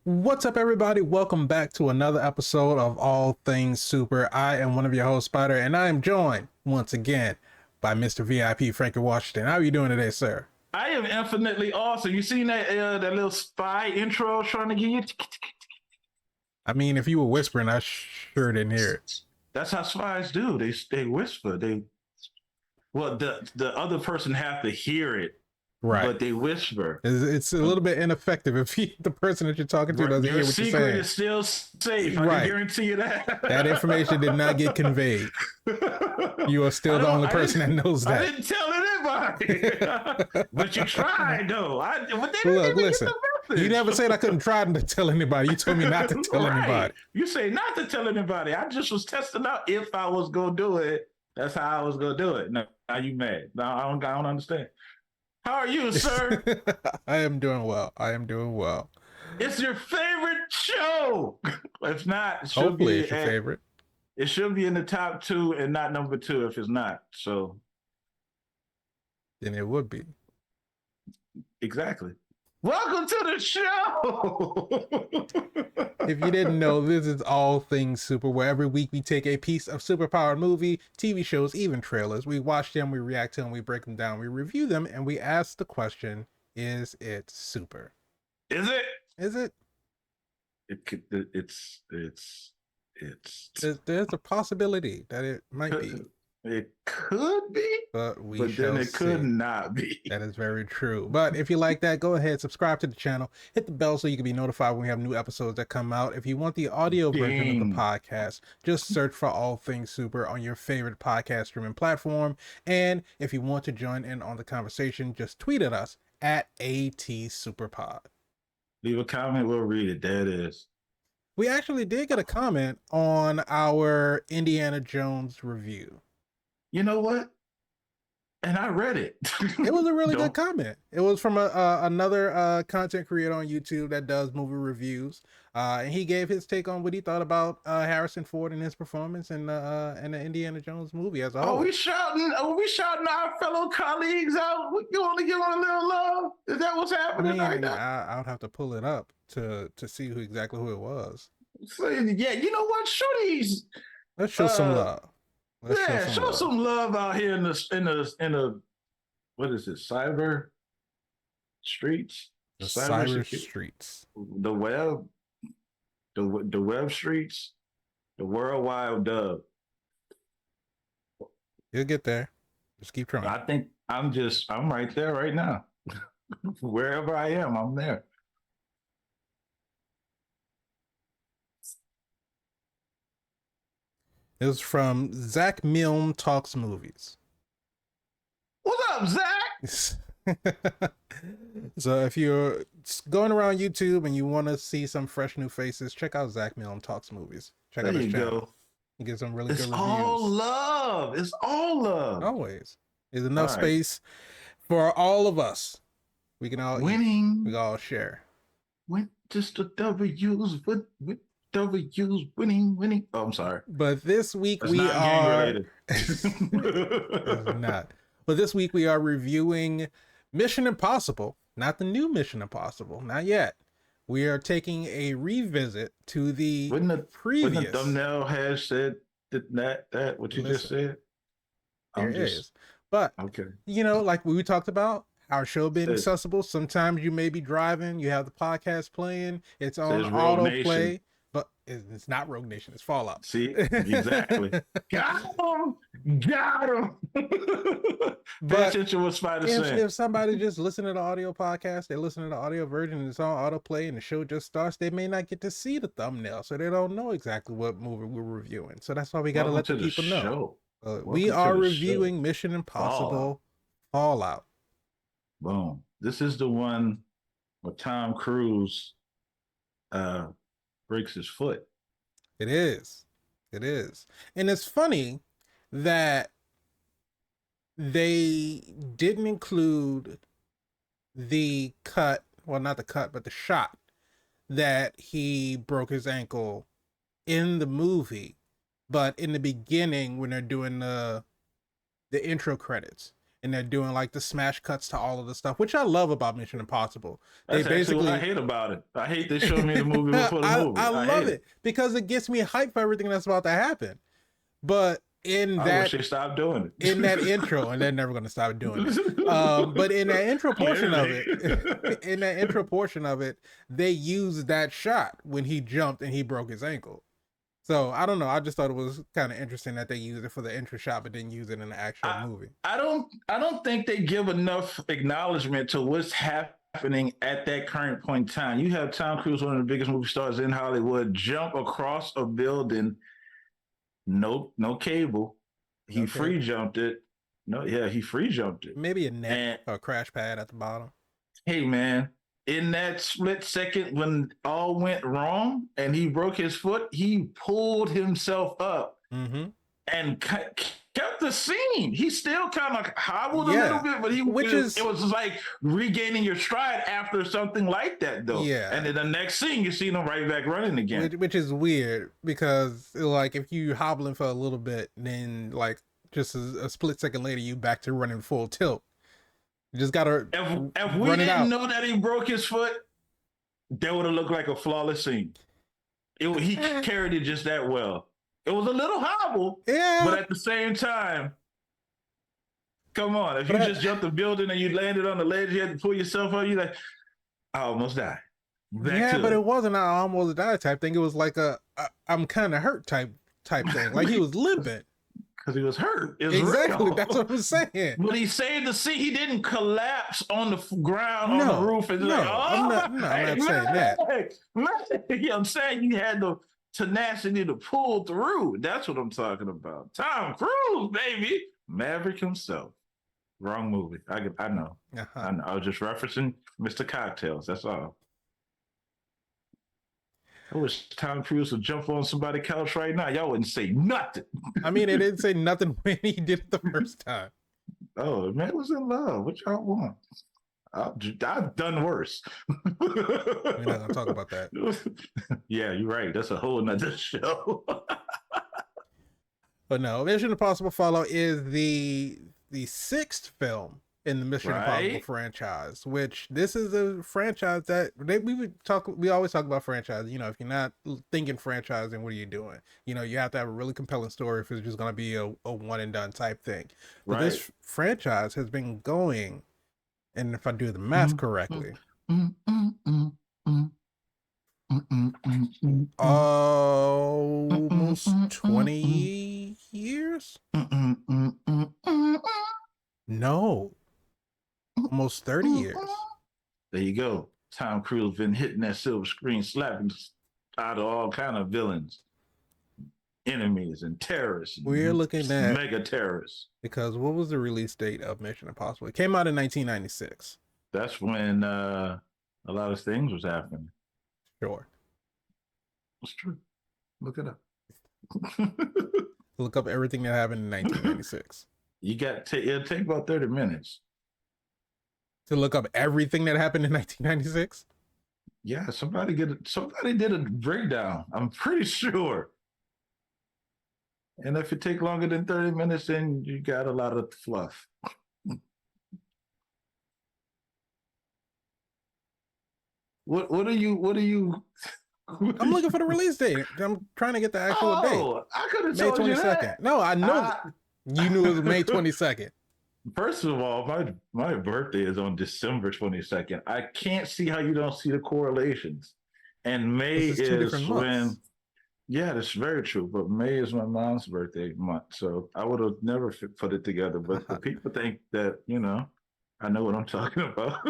What's up, everybody? Welcome back to another episode of All Things Super. I am one of your hosts, Spider, and I am joined once again by Mr. VIP Frankie Washington. How are you doing today, sir? I am infinitely awesome. You seen that little spy intro I was trying to give you? I mean, if you were whispering, I sure didn't hear it. That's how spies do. They whisper. The other person have to hear it, Right. but they whisper. It's a little bit ineffective if the person that you're talking to doesn't hear what you're saying. Your secret is still safe. I can guarantee you that. That information did not get conveyed. You are still the only person that knows that. I didn't tell anybody. But you tried, though. Look, listen. You never said I couldn't try to tell anybody. You told me not to tell anybody. You say not to tell anybody. I just was testing out if I was going to do it. That's how I was going to do it. Now you mad. Now I don't understand. How are you, sir? I am doing well. It's your favorite show. If not, it should hopefully be it's your favorite. It should be in the top 2 and not number 2 if it's not. So then it would be. Exactly. Welcome to the show. If you didn't know, this is All Things Super, where every week we take a piece of superpowered movie, TV shows, even trailers. We watch them, we react to them, we break them down, we review them, and we ask the question, is it super? Is it? Is it? It's There's a possibility that it might be. It could be, but then it could not be. That is very true. But if you like that, go ahead, subscribe to the channel, hit the bell so you can be notified when we have new episodes that come out. If you want the audio version of the podcast, just search for All Things Super on your favorite podcast streaming platform. And if you want to join in on the conversation, just tweet at us at ATSuperPod. Leave a comment, we'll read it. There it is. We actually did get a comment on our Indiana Jones review. You know what? And I read it. It was a really good comment. It was from another content creator on YouTube that does movie reviews. And he gave his take on what he thought about Harrison Ford and his performance in the Indiana Jones movie as a whole. Are we shouting our fellow colleagues out? You want to give them a little love? Is that what's happening right now? I would have to pull it up to see exactly who it was. So, yeah, you know what? Let's show some love. Show some love out here in the what is it? Cyber streets? The cyber streets. The web. The web streets. The World Wide Web. You'll get there. Just keep trying. I think I'm right there right now. Wherever I am, I'm there. It was from Zach Milne Talks Movies. What's up, Zach? So if you're going around YouTube and you want to see some fresh new faces, check out Zach Milne Talks Movies. Check out his channel. He gives some really good reviews. It's all love. Always. There's enough space for all of us. We can all winning. We can all share. Just the W's with W's winning. Oh, I'm sorry. But this week we are not. But this week we are reviewing Mission Impossible, not the new Mission Impossible, not yet. We are taking a revisit to the previous. Wouldn't the thumbnail has said that what you just said? There is. But okay. You know, like we talked about, our show being accessible. Sometimes you may be driving, you have the podcast playing, it's on autoplay. But it's not Rogue Nation, it's Fallout. See, exactly. Got him. Pay attention what Spider saying. If somebody just listen to the audio podcast, they listen to the audio version and it's on autoplay and the show just starts, they may not get to see the thumbnail, so they don't know exactly what movie we're reviewing. So that's why we got to let the people know. We are reviewing Mission Impossible Fallout. Boom. This is the one where Tom Cruise breaks his foot. It is. And it's funny that they didn't include the cut, well, not the cut, but the shot that he broke his ankle in the movie. But in the beginning, when they're doing the intro credits, and they're doing like the smash cuts to all of the stuff, which I love about Mission Impossible. They That's actually basically what I hate about it. I hate they showing me the movie before the movie. I I love hate it because it gets me hyped for everything that's about to happen. But in I wish that they stopped doing it. in that intro, and they're never going to stop doing it. But in that intro portion of it, they used that shot when he jumped and he broke his ankle. So I don't know. I just thought it was kind of interesting that they used it for the intro shot, but didn't use it in the actual movie. I don't think they give enough acknowledgement to what's happening at that current point in time. You have Tom Cruise, one of the biggest movie stars in Hollywood, jump across a building. No cable. He free jumped it. He free jumped it. Maybe a net or a crash pad at the bottom. Hey man, in that split second when all went wrong and he broke his foot, he pulled himself up and kept the scene. He still kind of hobbled a little bit, but it was like regaining your stride after something like that, though. Yeah. And then the next scene, you see him right back running again. Which is weird because, like, if you hobbling for a little bit, then like just a split second later, you back to running full tilt. You just gotta. If we didn't know that he broke his foot, that would have looked like a flawless scene. He carried it just that well. It was a little hobble, but at the same time, come on. If you just jumped the building and you landed on the ledge, you had to pull yourself up, you're like, I almost died. But it wasn't an I almost died type thing. It was like I'm kind of hurt type thing. Like he was limping. Because he was hurt. Exactly. Real. That's what I'm saying. But he saved the scene. He didn't collapse on the ground on the roof. And I'm not saying that. Yeah, I'm saying you had the tenacity to pull through. That's what I'm talking about. Tom Cruise, baby. Maverick himself. Wrong movie. I know. I know. I was just referencing Mr. Cocktails. That's all. I wish Tom Cruise would jump on somebody's couch right now. Y'all wouldn't say nothing. I mean, it didn't say nothing when he did it the first time. Oh, man was in love. What y'all want? I've done worse. We're not going to talk about that. Yeah, you're right. That's a whole nother show. But no, Mission Impossible Fallout is the sixth film in the Mission Impossible franchise, which this is a franchise that we always talk about franchise. You know, if you're not thinking franchise, then what are you doing? You know, you have to have a really compelling story if it's just going to be a one and done type thing. But this franchise has been going, and if I do the math correctly, almost 20 years? No. Almost 30 years. There you go. Tom Cruise been hitting that silver screen, slapping out of all kind of villains, enemies, and terrorists. We're looking at mega terrorists. Because what was the release date of Mission Impossible? It came out in 1996. That's when a lot of things was happening. Sure. It's true. Look it up. Look up everything that happened in 1996. It'll take about 30 minutes. To look up everything that happened in 1996? Yeah, somebody did a breakdown. I'm pretty sure. And if it take longer than 30 minutes, then you got a lot of fluff. What are you I'm looking for the release date. I'm trying to get the actual date. I could have told May 22nd. You that. No, I know you knew it was May 22nd. First of all, my birthday is on December 22nd. I can't see how you don't see the correlations. And May is when, yeah, that's very true. But May is my mom's birthday month. So I would have never put it together. But the people think that, I know what I'm talking about.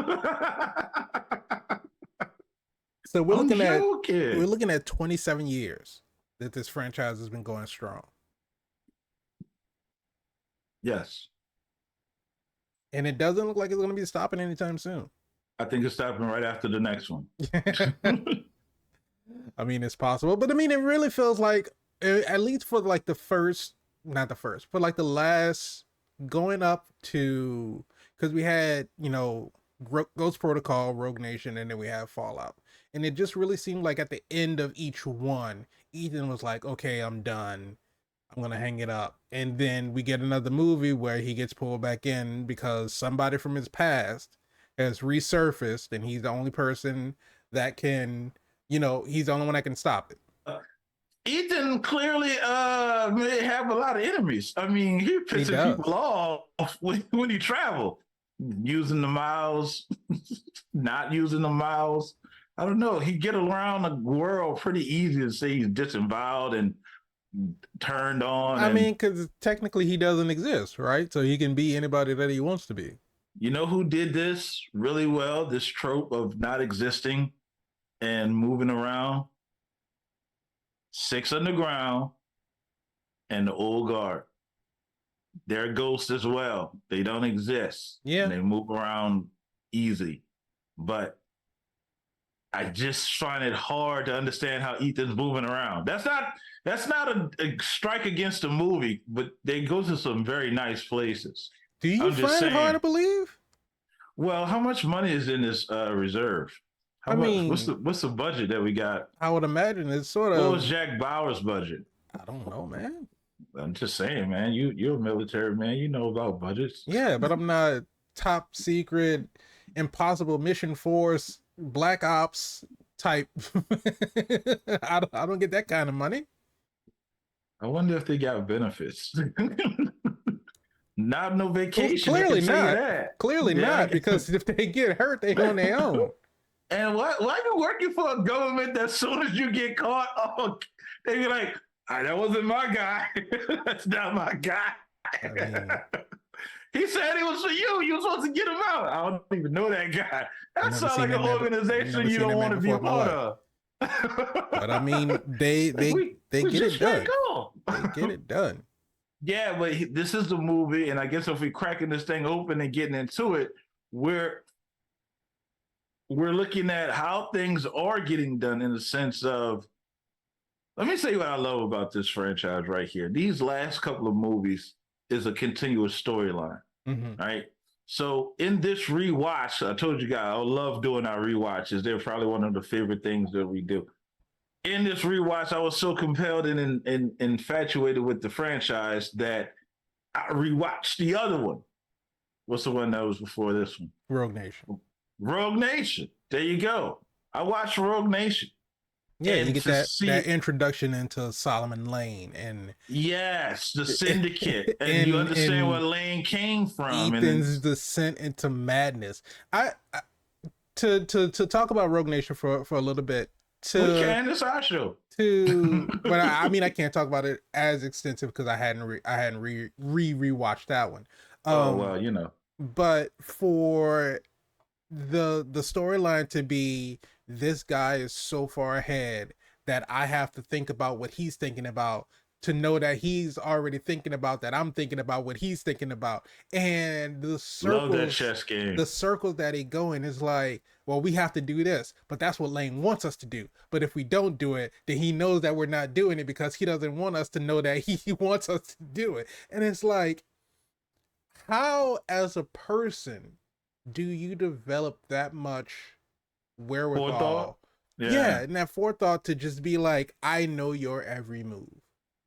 So we're looking at 27 years that this franchise has been going strong. Yes. And it doesn't look like it's going to be stopping anytime soon. I think it's stopping right after the next one. I mean, it's possible, but I mean, it really feels like, at least for like not the first, but like the last going up to, because we had, Ghost Protocol, Rogue Nation, and then we have Fallout. And it just really seemed like at the end of each one, Ethan was like, okay, I'm done. I'm gonna hang it up. And then we get another movie where he gets pulled back in because somebody from his past has resurfaced, and he's the only person that can, he's the only one that can stop it. Ethan clearly may have a lot of enemies. I mean, he's pissing people off when he travel, using the miles, not using the miles. I don't know. He get around the world pretty easy to say he's disemboweled and turned on. I mean, because technically he doesn't exist, right? So he can be anybody that he wants to be. You know who did this really well? This trope of not existing and moving around? Six Underground and the Old Guard. They're ghosts as well. They don't exist. Yeah. And they move around easy. But I just find it hard to understand how Ethan's moving around. That's not a strike against the movie, but they go to some very nice places. Do you find it hard to believe? Well, how much money is in this reserve? How much, what's the budget that we got? I would imagine it's sort of. What was Jack Bauer's budget? I don't know, man. I'm just saying, man. You're a military man. You know about budgets. Yeah, but I'm not top secret, impossible mission force, black ops type. I don't get that kind of money. I wonder if they got benefits. Not no vacation. Well, clearly not. Clearly not, because if they get hurt, they on their own. And why are you working for a government that as soon as you get caught, they be like, that wasn't my guy. That's not my guy. I mean, he said it was for you. You were supposed to get him out. I don't even know that guy. That sounds like an organization you don't want to be a part of. But I mean, they get it done. They get it done. Yeah, but this is the movie, and I guess if we're cracking this thing open and getting into it, we're looking at how things are getting done in the sense of, let me say what I love about this franchise right here. These last couple of movies is a continuous storyline, right? So in this rewatch, I told you guys, I love doing our rewatches. They're probably one of the favorite things that we do. In this rewatch, I was so compelled and infatuated with the franchise that I rewatched the other one. What's the one that was before this one? Rogue Nation. Rogue Nation. There you go. I watched Rogue Nation. Yeah, and you get that introduction into Solomon Lane and yes, the Syndicate, and you understand where Lane came from. Ethan's descent into madness. To talk about Rogue Nation for a little bit. We can. It's our show. But I mean, I can't talk about it as extensive because I hadn't rewatched that one. Well, you know. But for the storyline to be, this guy is so far ahead that I have to think about what he's thinking about, to know that he's already thinking about that I'm thinking about what he's thinking about. And the circles, love that chess game. The circles that he go in is like, well, we have to do this, but that's what Lane wants us to do. But if we don't do it, then he knows that we're not doing it because he doesn't want us to know that he wants us to do it. And it's like, how as a person do you develop that much wherewithal? Yeah, and that forethought to just be like, I know your every move.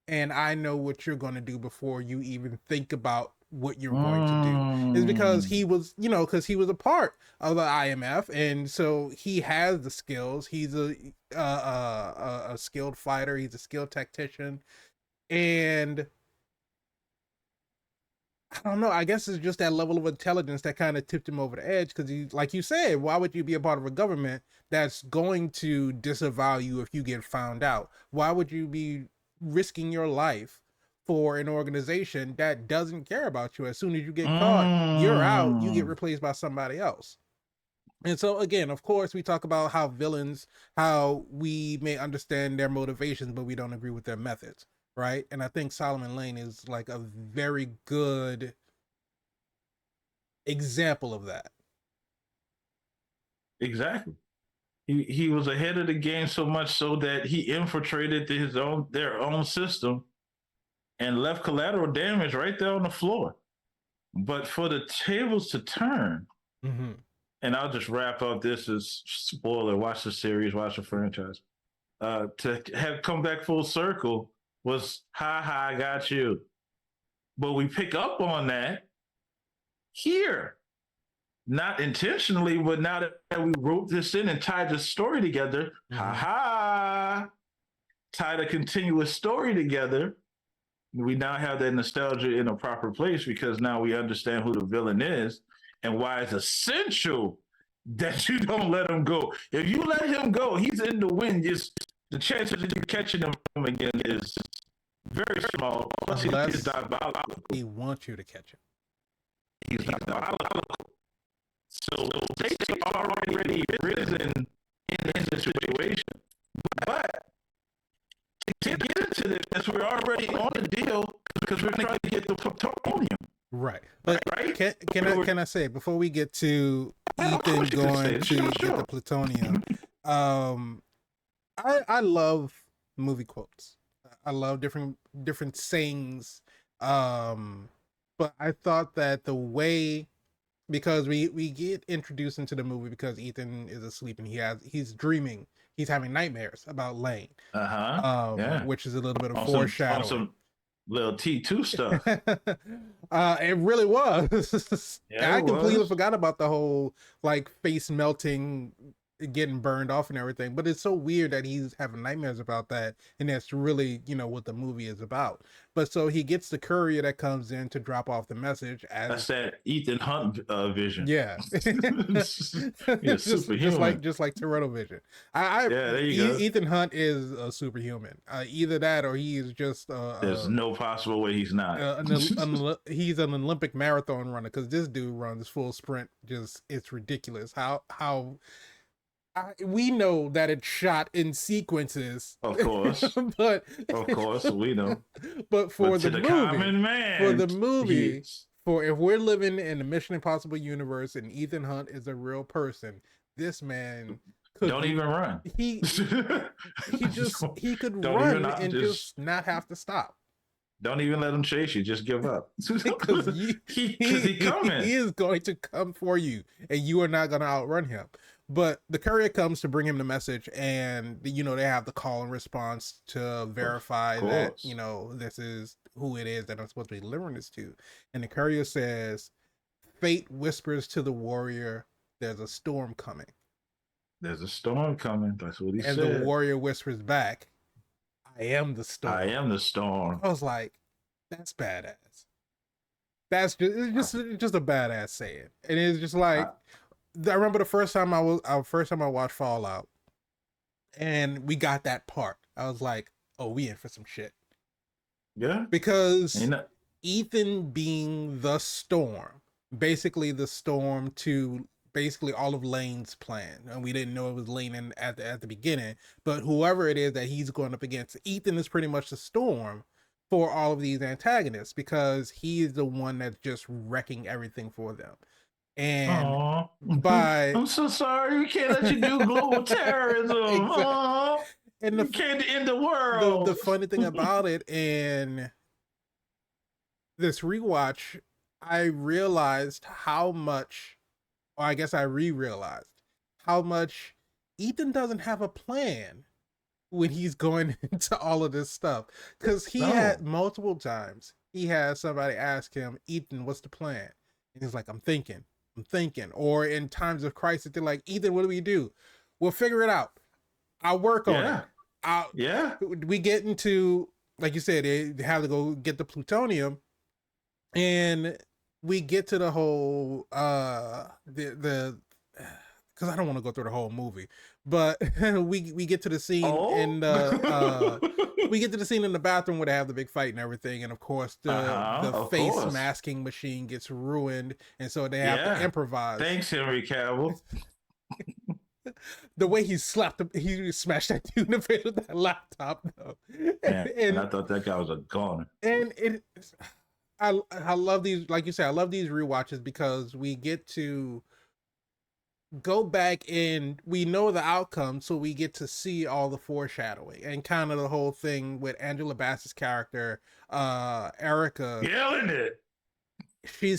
And I know what you're going to do before you even think about what you're going to do. Is because he was, because he was a part of the IMF, and so he has the skills. He's a skilled fighter. He's a skilled tactician, and I don't know. I guess it's just that level of intelligence that kind of tipped him over the edge. Because he, like you said, why would you be a part of a government that's going to disavow you if you get found out? Why would you be risking your life for an organization that doesn't care about you? As soon as you get caught, you're out. You get replaced by somebody else. And so again, of course, we talk about how villains, how we may understand their motivations, but we don't agree with their methods, right? And I think Solomon Lane is like a very good example of that. Exactly. He was ahead of the game so much so that he infiltrated their own system and left collateral damage right there on the floor. But for the tables to turn, and I'll just wrap up, this is spoiler, watch the series, watch the franchise, to have come back full circle was, ha ha, I got you. But we pick up on that here. Not intentionally, but now that we wrote this in and tied the story together, ha ha, tied a continuous story together. We now have that nostalgia in a proper place because now we understand who the villain is and why it's essential that you don't let him go. If you let him go, he's in the wind. Just the chances of you catching him again is very small. Plus, he's diabolical. He wants you to catch him. He's diabolical. So stakes are already risen in the situation. But to get into this, we're already on the deal because we're trying to get the plutonium. Right. But right? Can I say, before we get to Ethan going to get the plutonium, I love movie quotes. I love different sayings. But I thought that the way, because we get introduced into the movie because Ethan is asleep and he's dreaming, he's having nightmares about Lane. Which is a little bit of foreshadowing. Some little T2 stuff. It really was. Yeah, I completely forgot about the whole like face melting, getting burned off and everything, but it's so weird that he's having nightmares about that, and that's really, you know, what the movie is about. But so he gets the courier that comes in to drop off the message. That's that Ethan Hunt vision. Yeah. just like Toretto vision. There you go. Ethan Hunt is a superhuman. Either that or he is just there's no possible way he's not. He's an Olympic marathon runner, because this dude runs full sprint. Just, it's ridiculous how we know that it's shot in sequences, of course, but of course we know. But for the movie, common man, for if we're living in the Mission Impossible universe and Ethan Hunt is a real person, this man don't even run. He could run and just not have to stop. Don't even let him chase you. Just give up. Because he coming. He is going to come for you, and you are not going to outrun him. But the courier comes to bring him the message, and, you know, they have the call and response to verify that, you know, this is who it is that I'm supposed to be delivering this to. And the courier says, "Fate whispers to the warrior, there's a storm coming." There's a storm coming. That's what he said. And the warrior whispers back, "I am the storm." I am the storm. I was like, that's badass. That's just a badass saying. And it's just like, I remember the first time I watched Fallout, and we got that part. I was like, oh, we in for some shit. Yeah. Because Ethan being the storm, basically the storm to basically all of Lane's plan, and we didn't know it was Lane at the beginning, but whoever it is that he's going up against, Ethan is pretty much the storm for all of these antagonists, because he's the one that's just wrecking everything for them. And I'm so sorry, we can't let you do global terrorism. Exactly. And you can't end the world. The funny thing about it, in this rewatch, I realized how much, or I guess I re-realized how much Ethan doesn't have a plan when he's going into all of this stuff. Because he had multiple times, he had somebody ask him, "Ethan, what's the plan?" And he's like, I'm thinking. Or in times of crisis, they're like, "Ethan, what do we do?" "We'll figure it out. I'll work on it." We get into, like you said, they have to go get the plutonium, and we get to the whole because I don't want to go through the whole movie, but we get to the scene in we get to the scene in the bathroom where they have the big fight and everything, and of course the face masking machine gets ruined, and so they have to improvise. Thanks, Henry Cavill. The way he smashed that dude in the face with that laptop, though. And I thought that guy was a goner. And I love these, like you said, I love these rewatches because we get to go back and we know the outcome, so we get to see all the foreshadowing and kind of the whole thing with Angela Bassett's character, Erica. Killing it. She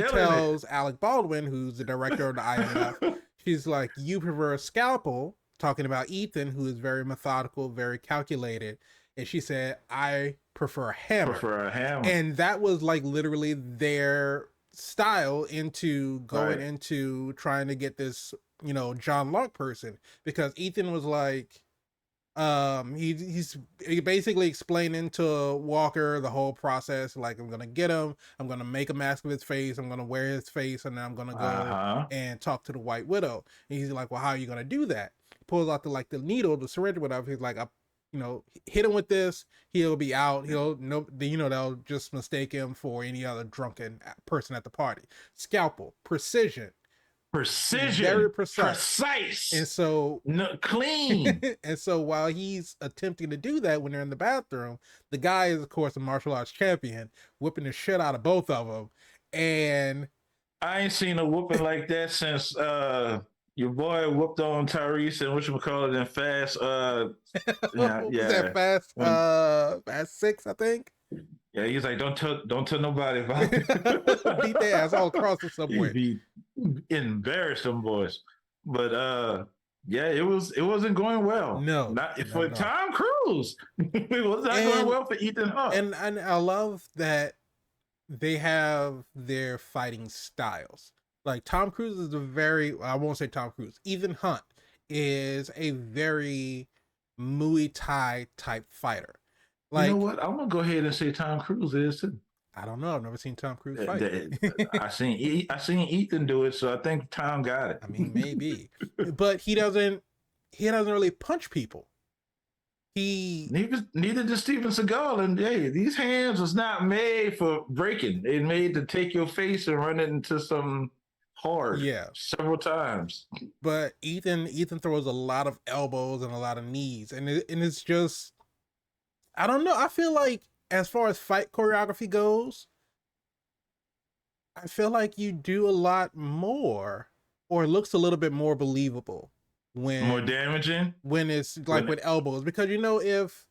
tells Alec Baldwin, who's the director of the IMF, she's like, "You prefer a scalpel," talking about Ethan, who is very methodical, very calculated. and she said, I prefer hammer. Prefer a hammer. And that was like literally their style into going into trying to get this, you know, John Locke person, because Ethan was like, he's basically explaining to Walker the whole process, like, I'm gonna get him, I'm gonna make a mask of his face, I'm gonna wear his face, and then I'm gonna go and talk to the White Widow. And he's like, well, how are you gonna do that? He pulls out the needle, the syringe, whatever. He's like, you know, hit him with this, he'll be out. He'll no, you know, they'll just mistake him for any other drunken person at the party. Scalpel, precision, very precise. And so clean. And so while he's attempting to do that, when they're in the bathroom, the guy is, of course, a martial arts champion, whipping the shit out of both of them. And I ain't seen a whooping like that since your boy whooped on Tyrese and whatchamacallit in Fast. Fast 6, I think. Yeah, he's like, don't tell nobody about it. Beat their ass all across the subway. He embarrassed them boys. But yeah, it wasn't going well. No, not for Tom Cruise. It was not going well for Ethan Hunt. And I love that they have their fighting styles. Like Tom Cruise is I won't say Tom Cruise. Ethan Hunt is a very Muay Thai type fighter. Like, you know what? I'm gonna go ahead and say Tom Cruise is too. I don't know. I've never seen Tom Cruise fight. I seen Ethan do it, so I think Tom got it. I mean, maybe, but he doesn't really punch people. Neither does Steven Seagal. And hey, these hands was not made for breaking. They made to take your face and run it into some hard. Yeah, several times. But Ethan throws a lot of elbows and a lot of knees, and it's just, I don't know. I feel like as far as fight choreography goes, I feel like you do a lot more, or it looks a little bit more believable when more damaging when it's like with elbows, because you know, if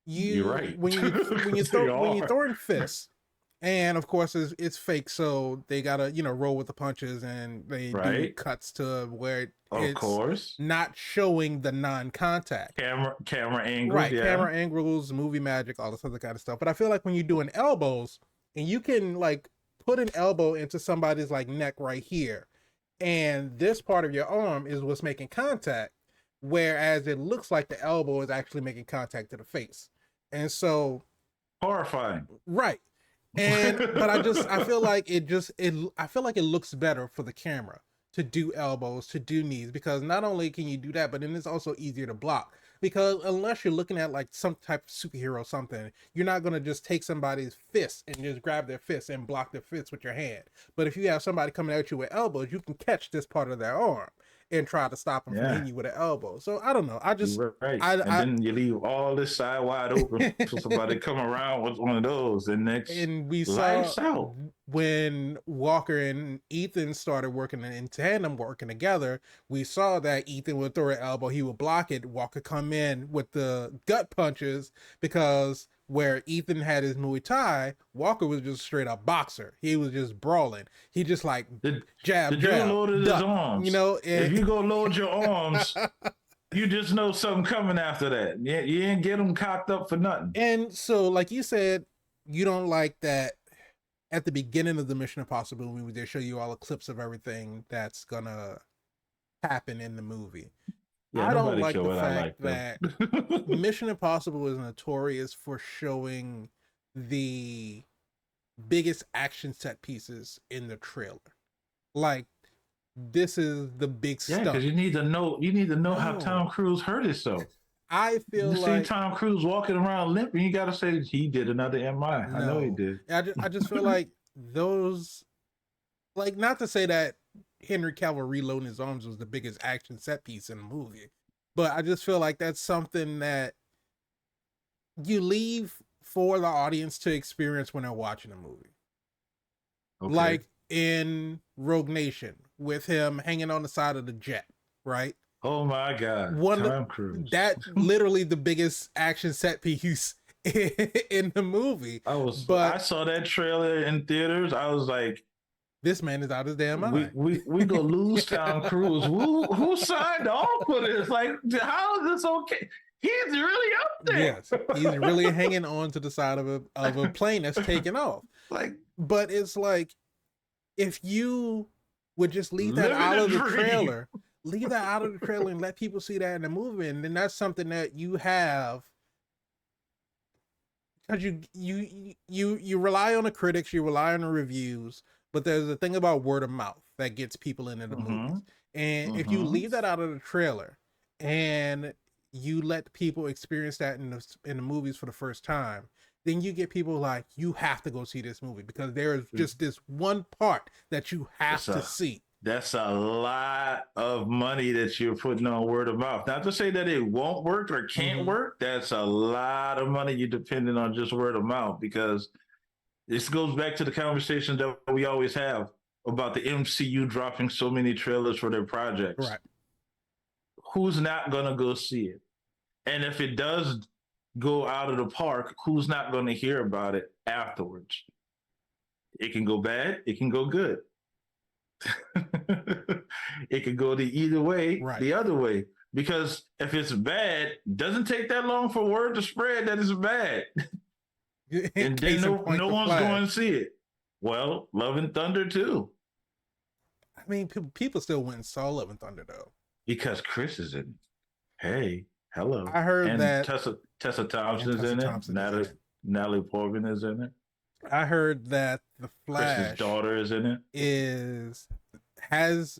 you're right, when you throw in fists, and of course it's fake, so they gotta, you know, roll with the punches, and they do cuts to where it's not showing the non-contact camera angles, camera angles, movie magic, all this other kind of stuff. But I feel like when you're doing elbows, and you can like put an elbow into somebody's like neck right here, and this part of your arm is what's making contact, whereas it looks like the elbow is actually making contact to the face. And so horrifying, right? And but I feel like it looks better for the camera to do elbows, to do knees, because not only can you do that, but then it's also easier to block. Because unless you're looking at like some type of superhero or something, you're not going to just take somebody's fist and just grab their fist and block their fist with your hand. But if you have somebody coming at you with elbows, you can catch this part of their arm and try to stop them from hitting you with an elbow. So I don't know. Then you leave all this side wide open for somebody to come around with one of those. And we saw when Walker and Ethan started working in tandem, working together, we saw that Ethan would throw an elbow, he would block it, Walker come in with the gut punches, because where Ethan had his Muay Thai, Walker was just straight up boxer. He was just brawling. He just like jab, loaded his arms. You know, if you go load your arms, you just know something coming after that. You ain't get them cocked up for nothing. And so, like you said, you don't like that at the beginning of the Mission Impossible movie, they show you all the clips of everything that's gonna happen in the movie. Yeah, I don't like the fact that Mission Impossible is notorious for showing the biggest action set pieces in the trailer. Like, this is the big stuff. Yeah, because you need to know how Tom Cruise hurt himself. I feel you see Tom Cruise walking around limping, you got to say he did another MI. No, I know he did. I just feel like those, like, not to say that Henry Cavill reloading his arms was the biggest action set piece in the movie, but I just feel like that's something that you leave for the audience to experience when they're watching a movie. Okay. Like in Rogue Nation with him hanging on the side of the jet, right? Oh my God, Tom Cruise. That literally the biggest action set piece in the movie. I saw that trailer in theaters. I was like, this man is out his damn mind. We gonna lose Tom Cruise. Who signed off for this? Like, how is this okay? He's really up there. Yes, he's really hanging on to the side of a plane that's taking off. Like, but it's like, if you would just leave that out of the trailer, and let people see that in the movie, and then that's something that you have, because you rely on the critics, you rely on the reviews, but there's a thing about word of mouth that gets people into the movies. And if you leave that out of the trailer and you let people experience that in the movies for the first time, then you get people like, you have to go see this movie because there is just this one part that you have to see. That's a lot of money that you're putting on word of mouth. Not to say that it won't work or can't work. That's a lot of money you're depending on just word of mouth, because this goes back to the conversation that we always have about the MCU dropping so many trailers for their projects. Right. Who's not going to go see it? And if it does go out of the park, who's not going to hear about it afterwards? It can go bad, it can go good. It could go the either way, the other way. Because if it's bad, it doesn't take that long for word to spread that it's bad. And then no one's going to see it. Well, Love and Thunder too. I mean, people still went and saw Love and Thunder though. Because Chris is in it. Hey, hello. I heard and that Tessa Thompson is in it. Natalie Portman is in it. I heard that the Flash, Chris's daughter, is in it. Has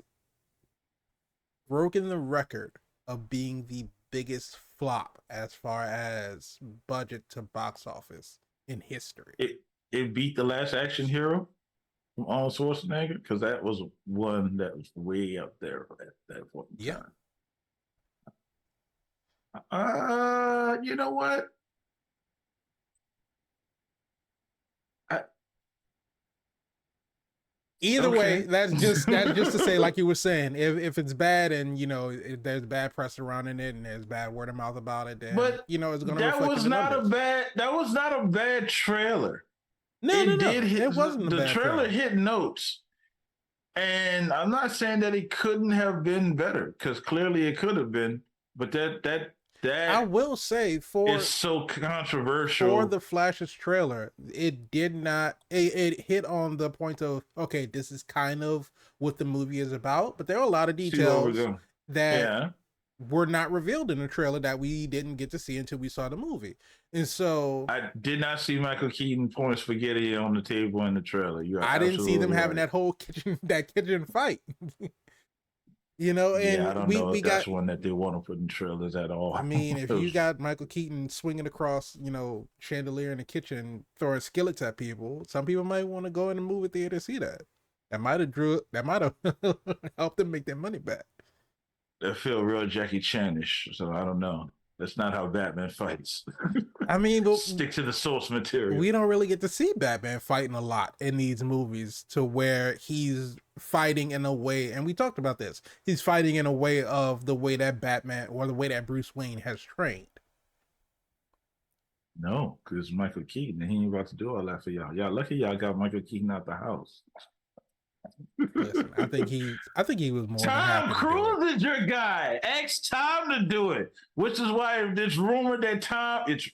broken the record of being the biggest flop as far as budget to box office in history. It beat The Last Action Hero from Arnold Schwarzenegger, because that was one that was way up there at that point in time. You know what? Either way, that's just to say, like you were saying, if it's bad and if there's bad press surrounding it and there's bad word of mouth about it, then it's going to reflect. That was not a bad trailer. It wasn't. The trailer hit notes, and I'm not saying that it couldn't have been better, because clearly it could have been. But that I will say, it's so controversial for the Flash's trailer. It did not. It hit on the point of, okay, this is kind of what the movie is about, but there are a lot of details that were not revealed in the trailer that we didn't get to see until we saw the movie. And so I did not see Michael Keaton pouring spaghetti on the table in the trailer. I didn't see them having that whole kitchen fight. And I don't know if that's one that they want to put in trailers at all. I mean, if you got Michael Keaton swinging across, chandelier in the kitchen, throwing skillets at people, some people might want to go in the movie theater to see that. That might have helped them make their money back. That feel real Jackie Chan-ish, so I don't know. That's not how Batman fights. I mean, but stick to the source material. We don't really get to see Batman fighting a lot in these movies, to where he's fighting in a way, and we talked about this, he's fighting in a way of the way that Batman, or the way that Bruce Wayne has trained. No, because Michael Keaton, and he ain't about to do all that for y'all. Y'all lucky y'all got Michael Keaton out the house. Listen, I think he was more. Tom Cruise is your guy. Ask Tom to do it, which is why it's rumored that it's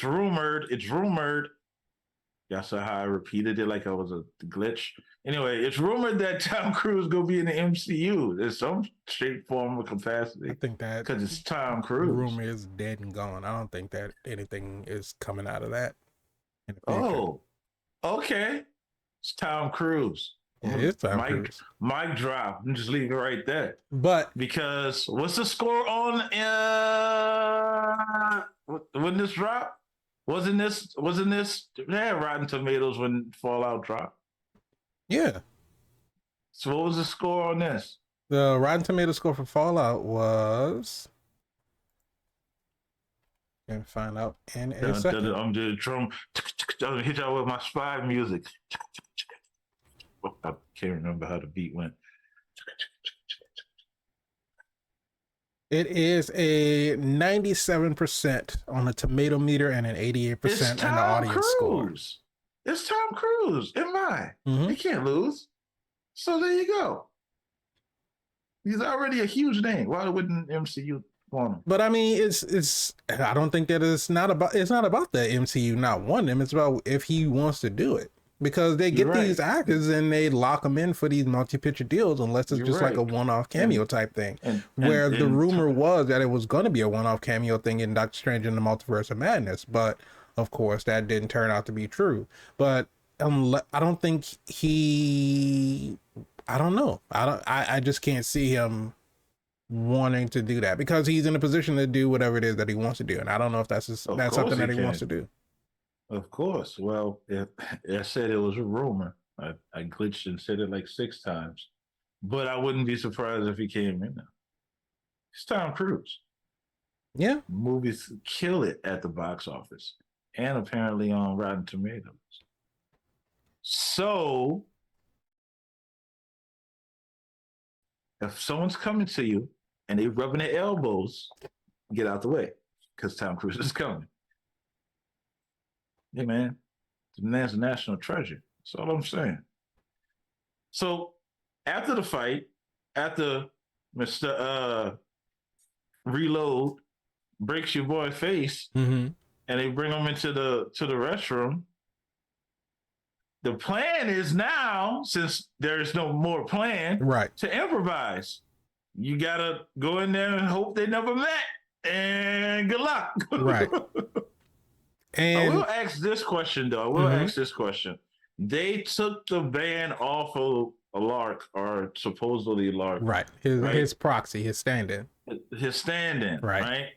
rumored. Y'all saw how I repeated it like I was a glitch. Anyway, it's rumored that Tom Cruise gonna be in the MCU in some shape, form, or capacity. I think that because it's Tom Cruise. Rumor is dead and gone. I don't think that anything is coming out of that. Oh, okay. It's Tom Cruise. It is Tom Cruise. Mic drop. I'm just leaving it right there. But because what's the score on when this dropped? Wasn't this they had Rotten Tomatoes when Fallout dropped? Yeah. So what was the score on this? The Rotten Tomatoes score for Fallout was, and find out in a second. I'm doing drum. I'm hit y'all with my spy music. I can't remember how the beat went. It is a 97% on the tomato meter and an 88% on the audience score. It's Tom Cruise. He can't lose. So there you go. He's already a huge name. Why wouldn't MCU But I mean, it's. I don't think that it's not about the MCU not wanting him. It's about if he wants to do it, because they get these actors and they lock them in for these multi-picture deals unless it's just like a one-off cameo type thing. Where the rumor was that it was going to be a one-off cameo thing in Doctor Strange in the Multiverse of Madness, but of course that didn't turn out to be true. But I don't think he. I don't know. I just can't see him wanting to do that because he's in a position to do whatever it is that he wants to do, and I don't know if that's something that he wants to do. Of course. Well, I said it was a rumor. I glitched and said it like 6 times, but I wouldn't be surprised if he came in now. It's Tom Cruise. Yeah, movies kill it at the box office and apparently on Rotten Tomatoes. So if someone's coming to you and they rubbing their elbows, get out the way because Tom Cruise is coming. Hey man, the man's a national treasure. That's all I'm saying. So after the fight, after Mr. Reload breaks your boy face, and they bring him into the restroom. The plan is now, since there's no more plan, to improvise. You gotta go in there and hope they never met, and good luck. Right. And I will ask this question though. Ask this question. They took the ban off of a Lark, or supposedly Lark. Right. His proxy, his stand-in. His stand-in. Right.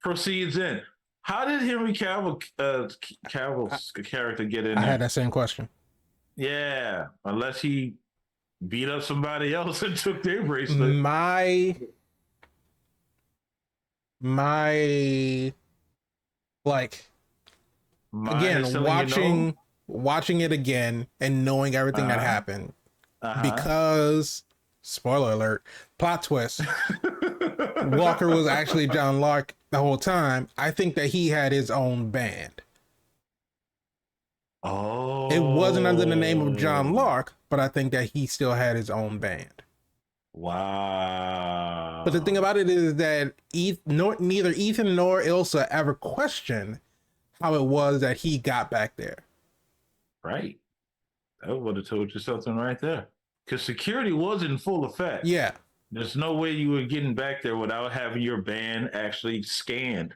Proceeds in. How did Henry Cavill's character get in there? I had that same question. Yeah, unless he beat up somebody else and took their bracelet. Watching it again and knowing everything that happened, because spoiler alert, plot twist, Walker was actually John Lark the whole time. I think that he had his own band. Oh, it wasn't under the name of John Lark, but I think that he still had his own band. Wow. But the thing about it is that neither Ethan nor Ilsa ever questioned how it was that he got back there. Right. That would have told you something right there. Because security was in full effect. Yeah. There's no way you were getting back there without having your band actually scanned.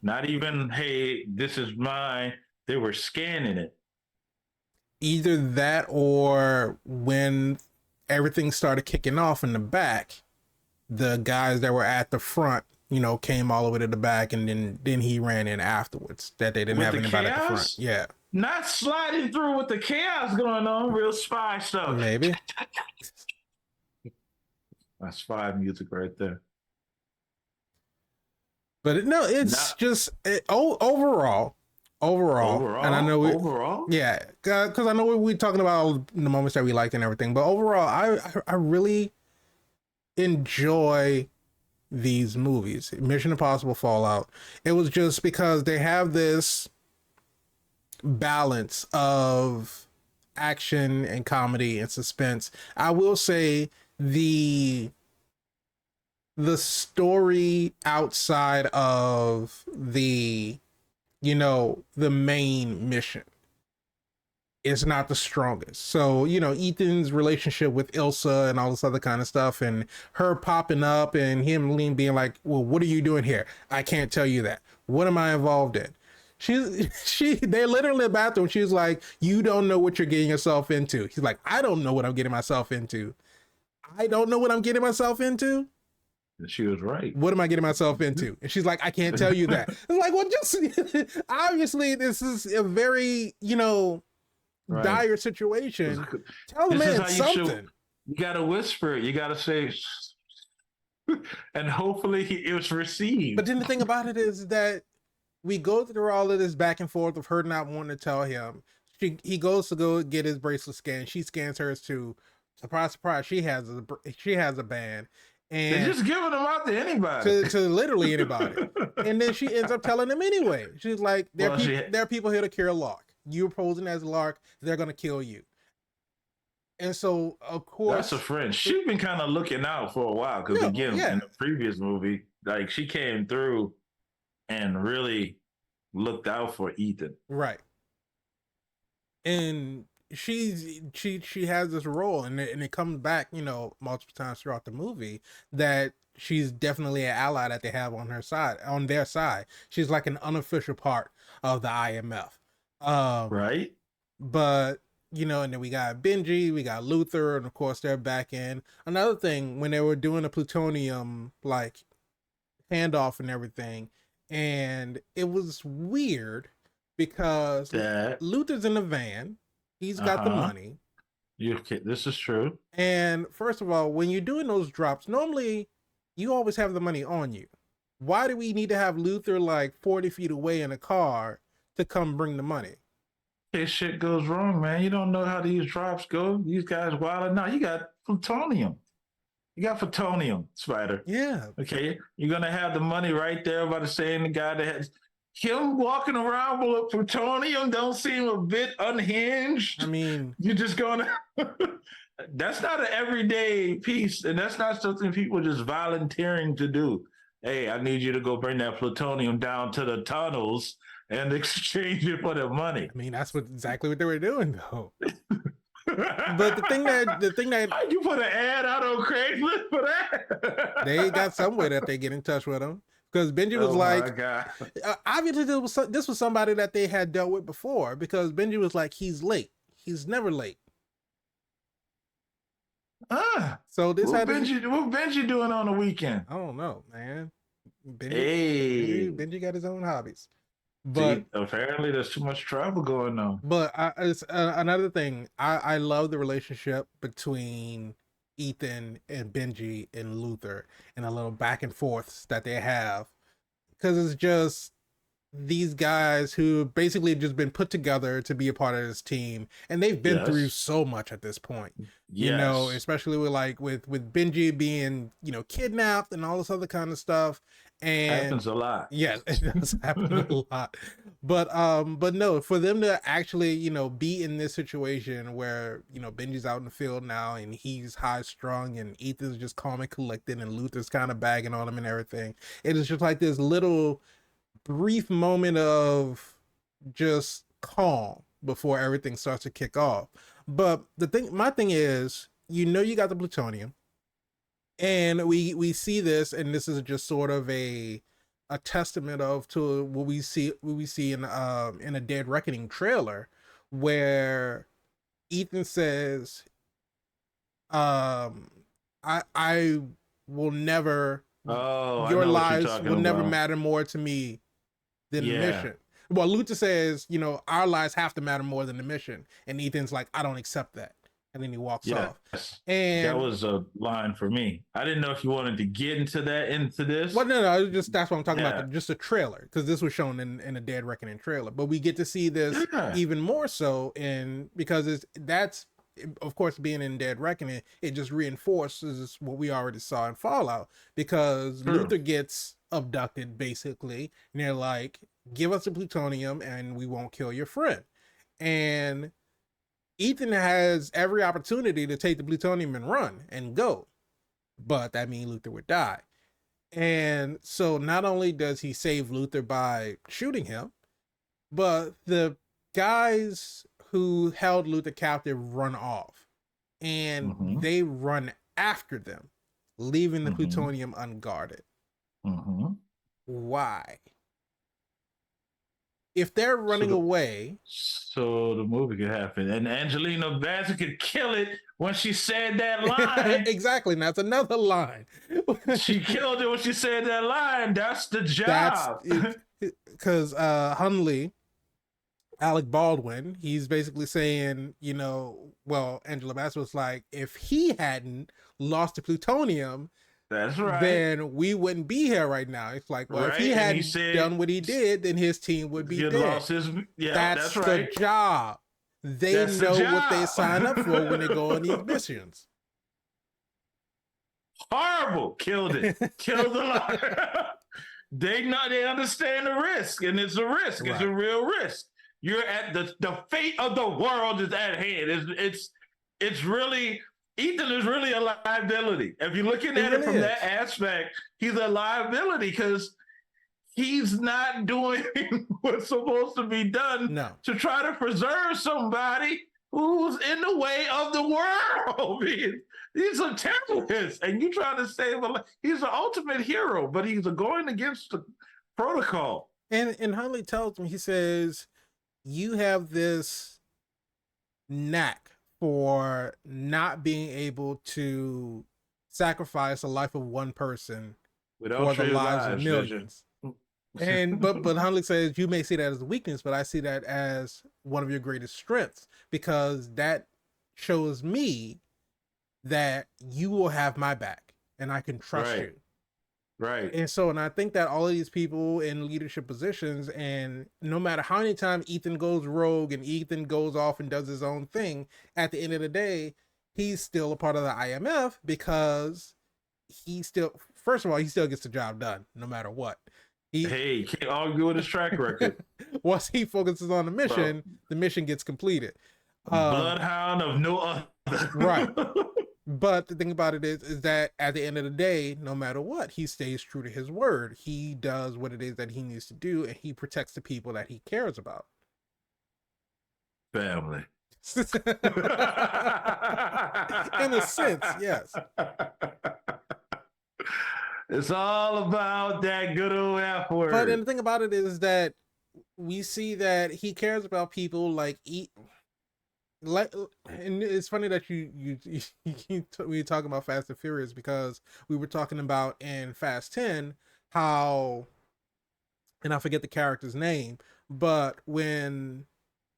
Not even, hey, this is mine. They were scanning it. Either that, or when everything started kicking off in the back, the guys that were at the front, came all the way to the back, and then he ran in afterwards. That they didn't have anybody at the front. Yeah. Not sliding through with the chaos going on, real spy stuff. Maybe. That's spy music right there. But overall, and I know overall, yeah, because I know we're talking about the moments that we liked and everything, but overall, I really enjoy these movies. Mission Impossible, Fallout. It was just because they have this balance of action and comedy and suspense. I will say the story outside of the main mission is not the strongest. So, Ethan's relationship with Ilsa and all this other kind of stuff, and her popping up and him being like, well, what are you doing here? I can't tell you that. What am I involved in? They're literally in the bathroom. She's like, you don't know what you're getting yourself into. He's like, I don't know what I'm getting myself into. I don't know what I'm getting myself into. And she was right. What am I getting myself into? And she's like, I can't tell you that. It's like, well, just obviously this is a very, dire situation. Tell the man something. You got to whisper it. You got to say, and hopefully it was received. But then the thing about it is that we go through all of this back and forth of her not wanting to tell him. He goes to go get his bracelet scanned. She scans hers too. Surprise, surprise. She has a band. And they're just giving them out to anybody. To literally anybody. And then she ends up telling them anyway. She's like, there are people here to kill Lark. You're posing as Lark. They're going to kill you. And so, of That's a course, friend. She's been kind of looking out for a while because, yeah, again, in yeah, the previous movie, like she came through and really looked out for Ethan. right. And she has this role, and it comes back, multiple times throughout the movie, that she's definitely an ally that they have on her side, on their side. She's like an unofficial part of the IMF. Right? But and then we got Benji, we got Luther, and of course they're back in. Another thing, when they were doing the plutonium like handoff and everything, and it was weird because That. Luther's in the van, he's got the Uh-huh. money, This is true. and first of all, when you're doing those drops, normally you always have the money on you. Why do we need to have Luther like 40 feet away in a car to come bring the money? This shit goes wrong, man. You don't know how these drops go. These guys wilding out. You got plutonium. You got plutonium, Spider. Yeah. Okay. You're gonna have the money right there by the same guy that has him walking around with plutonium don't seem a bit unhinged. I mean, You're just gonna that's not an everyday piece, and that's not something people just volunteering to do. Hey, I need you to go bring that plutonium down to the tunnels and exchange it for the money. I mean, that's exactly what they were doing, though. But the thing that Why'd you put an ad out on Craigslist for that? they got some way that they get in touch with him, because Benji was Oh my like, God. obviously this was somebody that they had dealt with before, because Benji was like, he's late, he's never late. So this What had to be, Benji doing on the weekend? I don't know, man. Benji, Hey, Benji got his own hobbies. But see, apparently there's too much travel going on. But it's another thing. I love the relationship between Ethan and Benji and Luther, and a little back and forths that they have, because it's just these guys who basically just been put together to be a part of this team, and they've been through so much at this point. Yes. Especially with Benji being kidnapped and all this other kind of stuff. And happens a lot. Yes, it does happen a lot. But no, for them to actually be in this situation where Benji's out in the field now and he's high strung, and Ethan's just calm and collected, and Luther's kind of bagging on him and everything. It is just like this little brief moment of just calm before everything starts to kick off. But my thing is, you got the plutonium, and we see this, and this is just sort of a testament to what we see in a Dead Reckoning trailer, where Ethan says, I will never, your lives will never matter more to me than the mission. Well, Luther says, our lives have to matter more than the mission, and Ethan's like, I don't accept that, and then he walks off. And that was a line for me. I didn't know if you wanted to get into this. Well, no, that's what I'm talking about. Just a trailer, because this was shown in a Dead Reckoning trailer, but we get to see this even more so, because that's of course, being in Dead Reckoning, it just reinforces what we already saw in Fallout, because Luther gets abducted basically, and they're like, give us the plutonium and we won't kill your friend. And Ethan has every opportunity to take the plutonium and run and go, but that means Luther would die. And so not only does he save Luther by shooting him, but the guys who held Luther captive run off, and they run after them, leaving the plutonium unguarded. Why? If they're running away, so the movie could happen, and Angelina Bassett could kill it when she said that line. Exactly, and that's another line. She killed it when she said that line. That's the job. Because Hunley, Alec Baldwin, he's basically saying, well, Angela Bassett was like, if he hadn't lost the plutonium, that's right, then we wouldn't be here right now. It's like, well, if he hadn't done what he did, then his team would be dead. Lost his, that's right. The job. They know what they sign up for when they go on these missions. Horrible. Killed it. Killed a lot. They understand the risk, and it's a risk. It's a real risk. You're at the fate of the world is at hand. It's it's really Ethan is really a liability. If you're looking at it really from is. that aspect, he's a liability because he's not doing what's supposed to be done to try to preserve somebody who's in the way of the world. He's a terrorist, and you try to save a life. He's the ultimate hero, but he's going against the protocol. And Huntley tells him, he says, you have this knack for not being able to sacrifice the life of one person for the lives of millions. And but Huntley says, you may see that as a weakness, but I see that as one of your greatest strengths, because that shows me that you will have my back and I can trust you. Right. And so, and I think that all of these people in leadership positions, and no matter how many times Ethan goes rogue and Ethan goes off and does his own thing, at the end of the day, he's still a part of the IMF because he still, first of all, he still gets the job done no matter what. Hey, can't argue with his track record. Once he focuses on the mission gets completed. Bloodhound of no other. Right. But the thing about it is that at the end of the day, no matter what, he stays true to his word. He does what it is that he needs to do, and he protects the people that he cares about. Family. In a sense, yes. It's all about that good old F word. But the thing about it is that we see that he cares about people like and it's funny that we talking about Fast and Furious, because we were talking about in Fast 10 how, and I forget the character's name, but when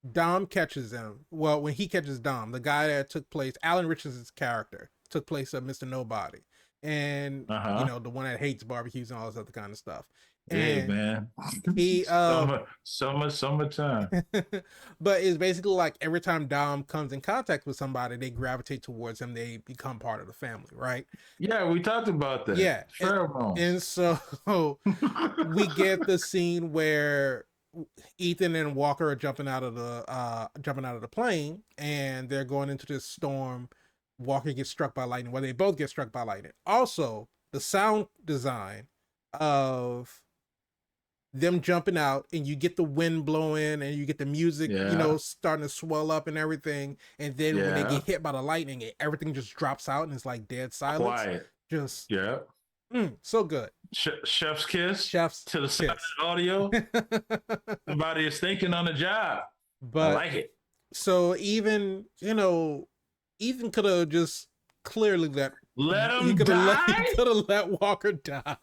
Dom catches him, well, when he catches Dom, the guy that took place, Alan Richards' character took place of Mr. Nobody, and you know, the one that hates barbecues and all this other kind of stuff. Hey, man. He summertime. But it's basically like every time Dom comes in contact with somebody, they gravitate towards him. They become part of the family, right? Yeah, we talked about that. Yeah, pheromones. And so we get the scene where Ethan and Walker are jumping out of the plane, and they're going into this storm. Walker gets struck by lightning. Well, they both get struck by lightning. Also, the sound design of them jumping out, and you get the wind blowing, and you get the music, you know, starting to swell up and everything, and then when they get hit by the lightning, everything just drops out and it's like dead silence. Quiet. Just so good. Chef's kiss. Chef's to the side of the audio. Somebody is thinking on the job. But I like it. So even, you know, Ethan could have just clearly let him die. He could have let Walker die.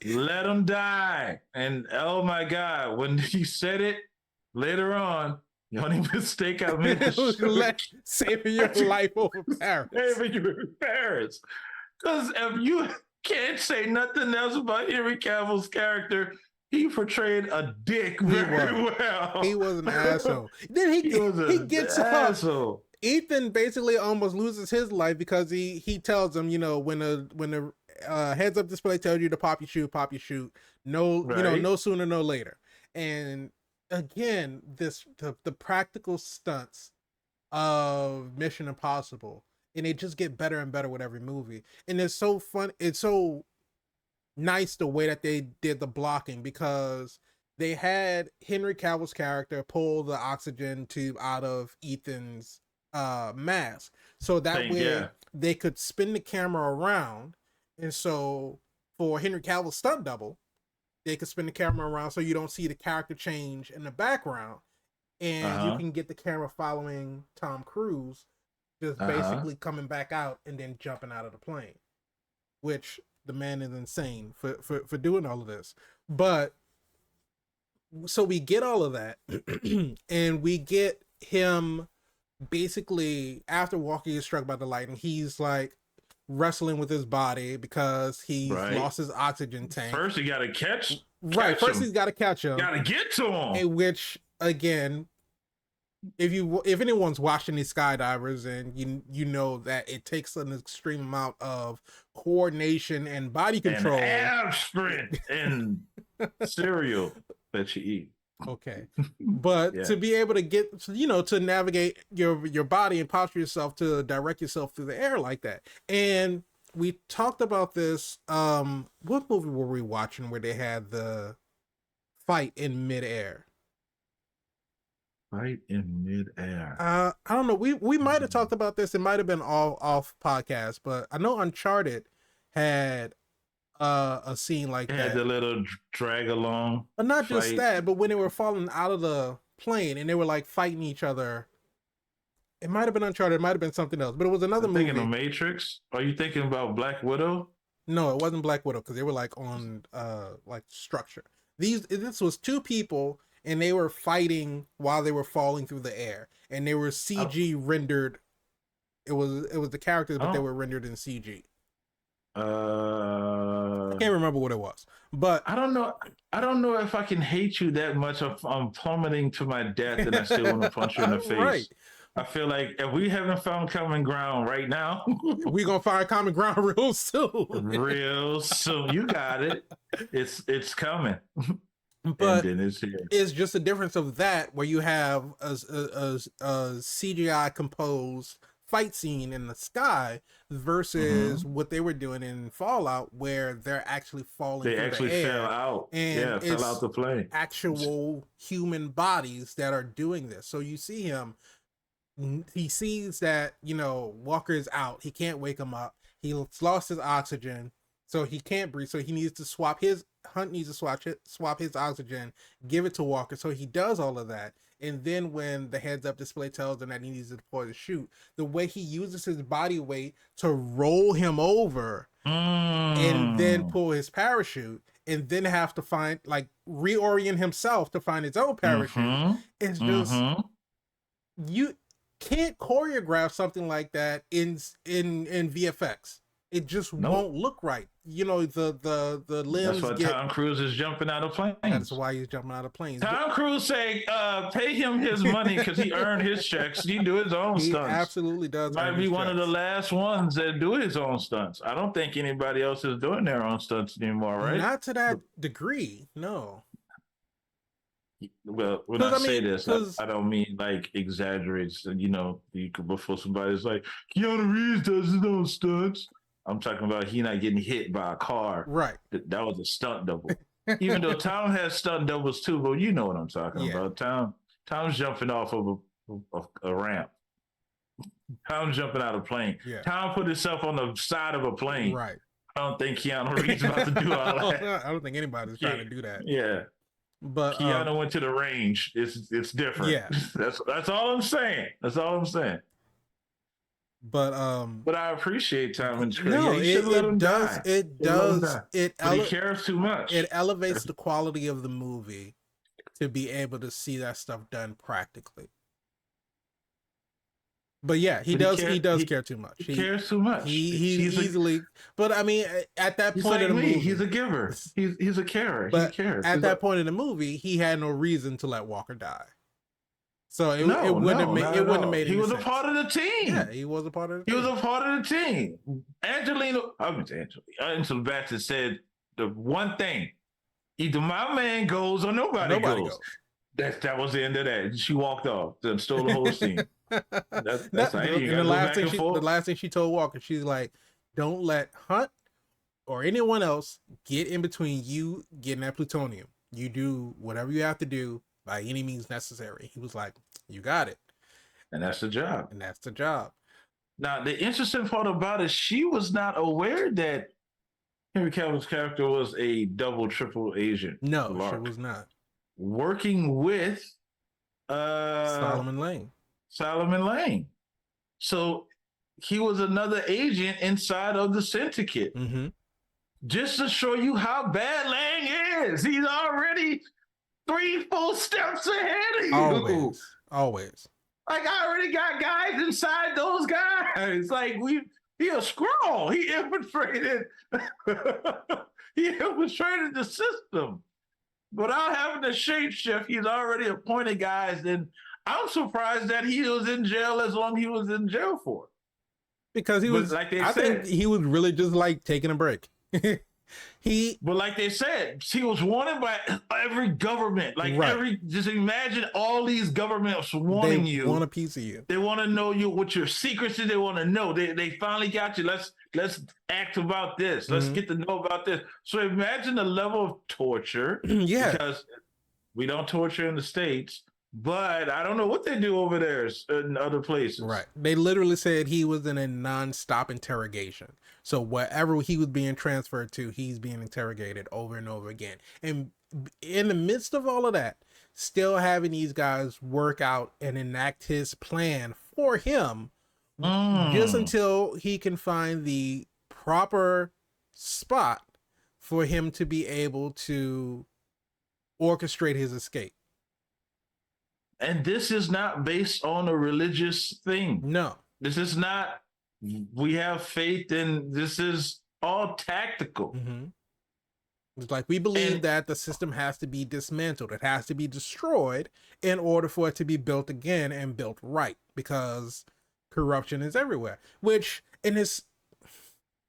Let him die. And oh my God, when he said it later on, the only mistake I made was saving your life over Paris. Saving your Paris. Because if you can't say nothing else about Henry Cavill's character, he portrayed a dick very well. He was an asshole. Then he gets an asshole. Ethan basically almost loses his life because he tells him, you know, when the heads up display tells you to pop your shoot. No, you know, no sooner, no later. And again, the practical stunts of Mission Impossible, and they just get better and better with every movie. And it's so fun. It's so nice the way that they did the blocking, because they had Henry Cavill's character pull the oxygen tube out of Ethan's mask, so that way they could spin the camera around, and so for Henry Cavill's stunt double, they could spin the camera around so you don't see the character change in the background, and you can get the camera following Tom Cruise, just basically coming back out and then jumping out of the plane, which the man is insane for doing all of this. But so we get all of that and we get him basically, after Walker gets struck by the lightning, he's like wrestling with his body because he's lost his oxygen tank. First, you gotta catch First, he's got to catch him. Gotta get to him. In which, again, if anyone's watching these skydivers, and you know that it takes an extreme amount of coordination and body control, and ab sprint and cereal that you eat. Okay. But to be able to get, to navigate your body and posture yourself to direct yourself through the air like that. And we talked about this. What movie were we watching where they had the fight in midair? Fight in midair. I don't know. We might have talked about this. It might have been all off podcast, but I know Uncharted had a scene like that. Had the little drag along. But not just that, but when they were falling out of the plane and they were like fighting each other. It might have been Uncharted, it might have been something else, but it was another movie. Thinking of Matrix? Are you thinking about Black Widow? No, it wasn't Black Widow because they were like on like structure. This was two people and they were fighting while they were falling through the air, and they were CG rendered. It was the characters, but they were rendered in CG. I can't remember what it was, but I don't know. I don't know if I can hate you that much if I'm plummeting to my death and I still want to punch you in the face. Right. I feel like if we haven't found common ground right now, we're gonna find common ground real soon. Real soon. You got it. It's coming. But and then it's just a difference of that where you have a CGI composed fight scene in the sky versus what they were doing in Fallout, where they're actually falling. They actually the air, fell out. And fell out the plane. Actual human bodies that are doing this. So you see him. He sees that Walker is out. He can't wake him up. He's lost his oxygen, so he can't breathe. So he needs to swap his Hunt needs to swap his oxygen, give it to Walker. So he does all of that. And then when the heads-up display tells him that he needs to deploy the chute, the way he uses his body weight to roll him over and then pull his parachute and then have to reorient himself to find his own parachute. It's just you can't choreograph something like that in VFX. It just won't look right. The limbs. That's why Tom Cruise is jumping out of planes. That's why he's jumping out of planes. Tom Cruise say, pay him his money because he earned his checks. He do his own stunts. He absolutely does. Might be one of the last ones that do his own stunts. I don't think anybody else is doing their own stunts anymore, right? Not to that degree, no. Well, when I say this, I don't mean like exaggerates. Before somebody's like, Keanu Reeves does his own stunts. I'm talking about he not getting hit by a car. Right. That was a stunt double. Even though Tom has stunt doubles too, but you know what I'm talking about. Tom's jumping off of a ramp. Tom's jumping out of a plane. Yeah. Tom put himself on the side of a plane. Right. I don't think Keanu Reeves about to do all that. I don't think anybody's trying to do that. Yeah. But Keanu went to the range. It's different. Yeah. That's all I'm saying. That's all I'm saying. But I appreciate Tom and Chris. No, it does. It does. He cares too much. It elevates the quality of the movie to be able to see that stuff done practically. But yeah, he does care too much. He cares too much. He's easily. But I mean, at that point in the movie, he's a giver. He's a carer. He cares. At that point in the movie, he had no reason to let Walker die. So it wouldn't have made any sense. He was a part of the team. Yeah, he was a part of the team. He was a part of the team. Angela Bassett said the one thing: either my man goes or nobody goes. That was the end of that. She walked off and stole the whole scene. The last thing she told Walker, she's like, "Don't let Hunt or anyone else get in between you getting that plutonium. You do whatever you have to do by any means necessary." He was like, "You got it." And that's the job. Now, the interesting part about it, she was not aware that Henry Cavill's character was a double, triple agent. No, she was not. Working with Solomon Lane. So he was another agent inside of the syndicate. Just to show you how bad Lang is. He's already 3-4 steps ahead of you. Always. Like, I already got guys inside those guys. Like, he a scroll. He infiltrated. He infiltrated the system. Without having to shape shift, he's already appointed guys. And I'm surprised that he was in jail as long as he was in jail for. Because he was, I think he was really just like taking a break. But like they said, he was wanted by every government. Like just imagine all these governments wanting you. They want a piece of you. They want to know you, what your secrets is. They want to know. They finally got you. Let's act about this. Let's get to know about this. So imagine the level of torture. Because we don't torture in the States. But I don't know what they do over there in other places. Right. They literally said he was in a non-stop interrogation. So wherever he was being transferred to, he's being interrogated over and over again. And in the midst of all of that, still having these guys work out and enact his plan for him just until he can find the proper spot for him to be able to orchestrate his escape. And this is not based on a religious thing. No. This is not, we have faith in, this is all tactical. It's like we believe that the system has to be dismantled. It has to be destroyed in order for it to be built again and built right, because corruption is everywhere. Which, in this,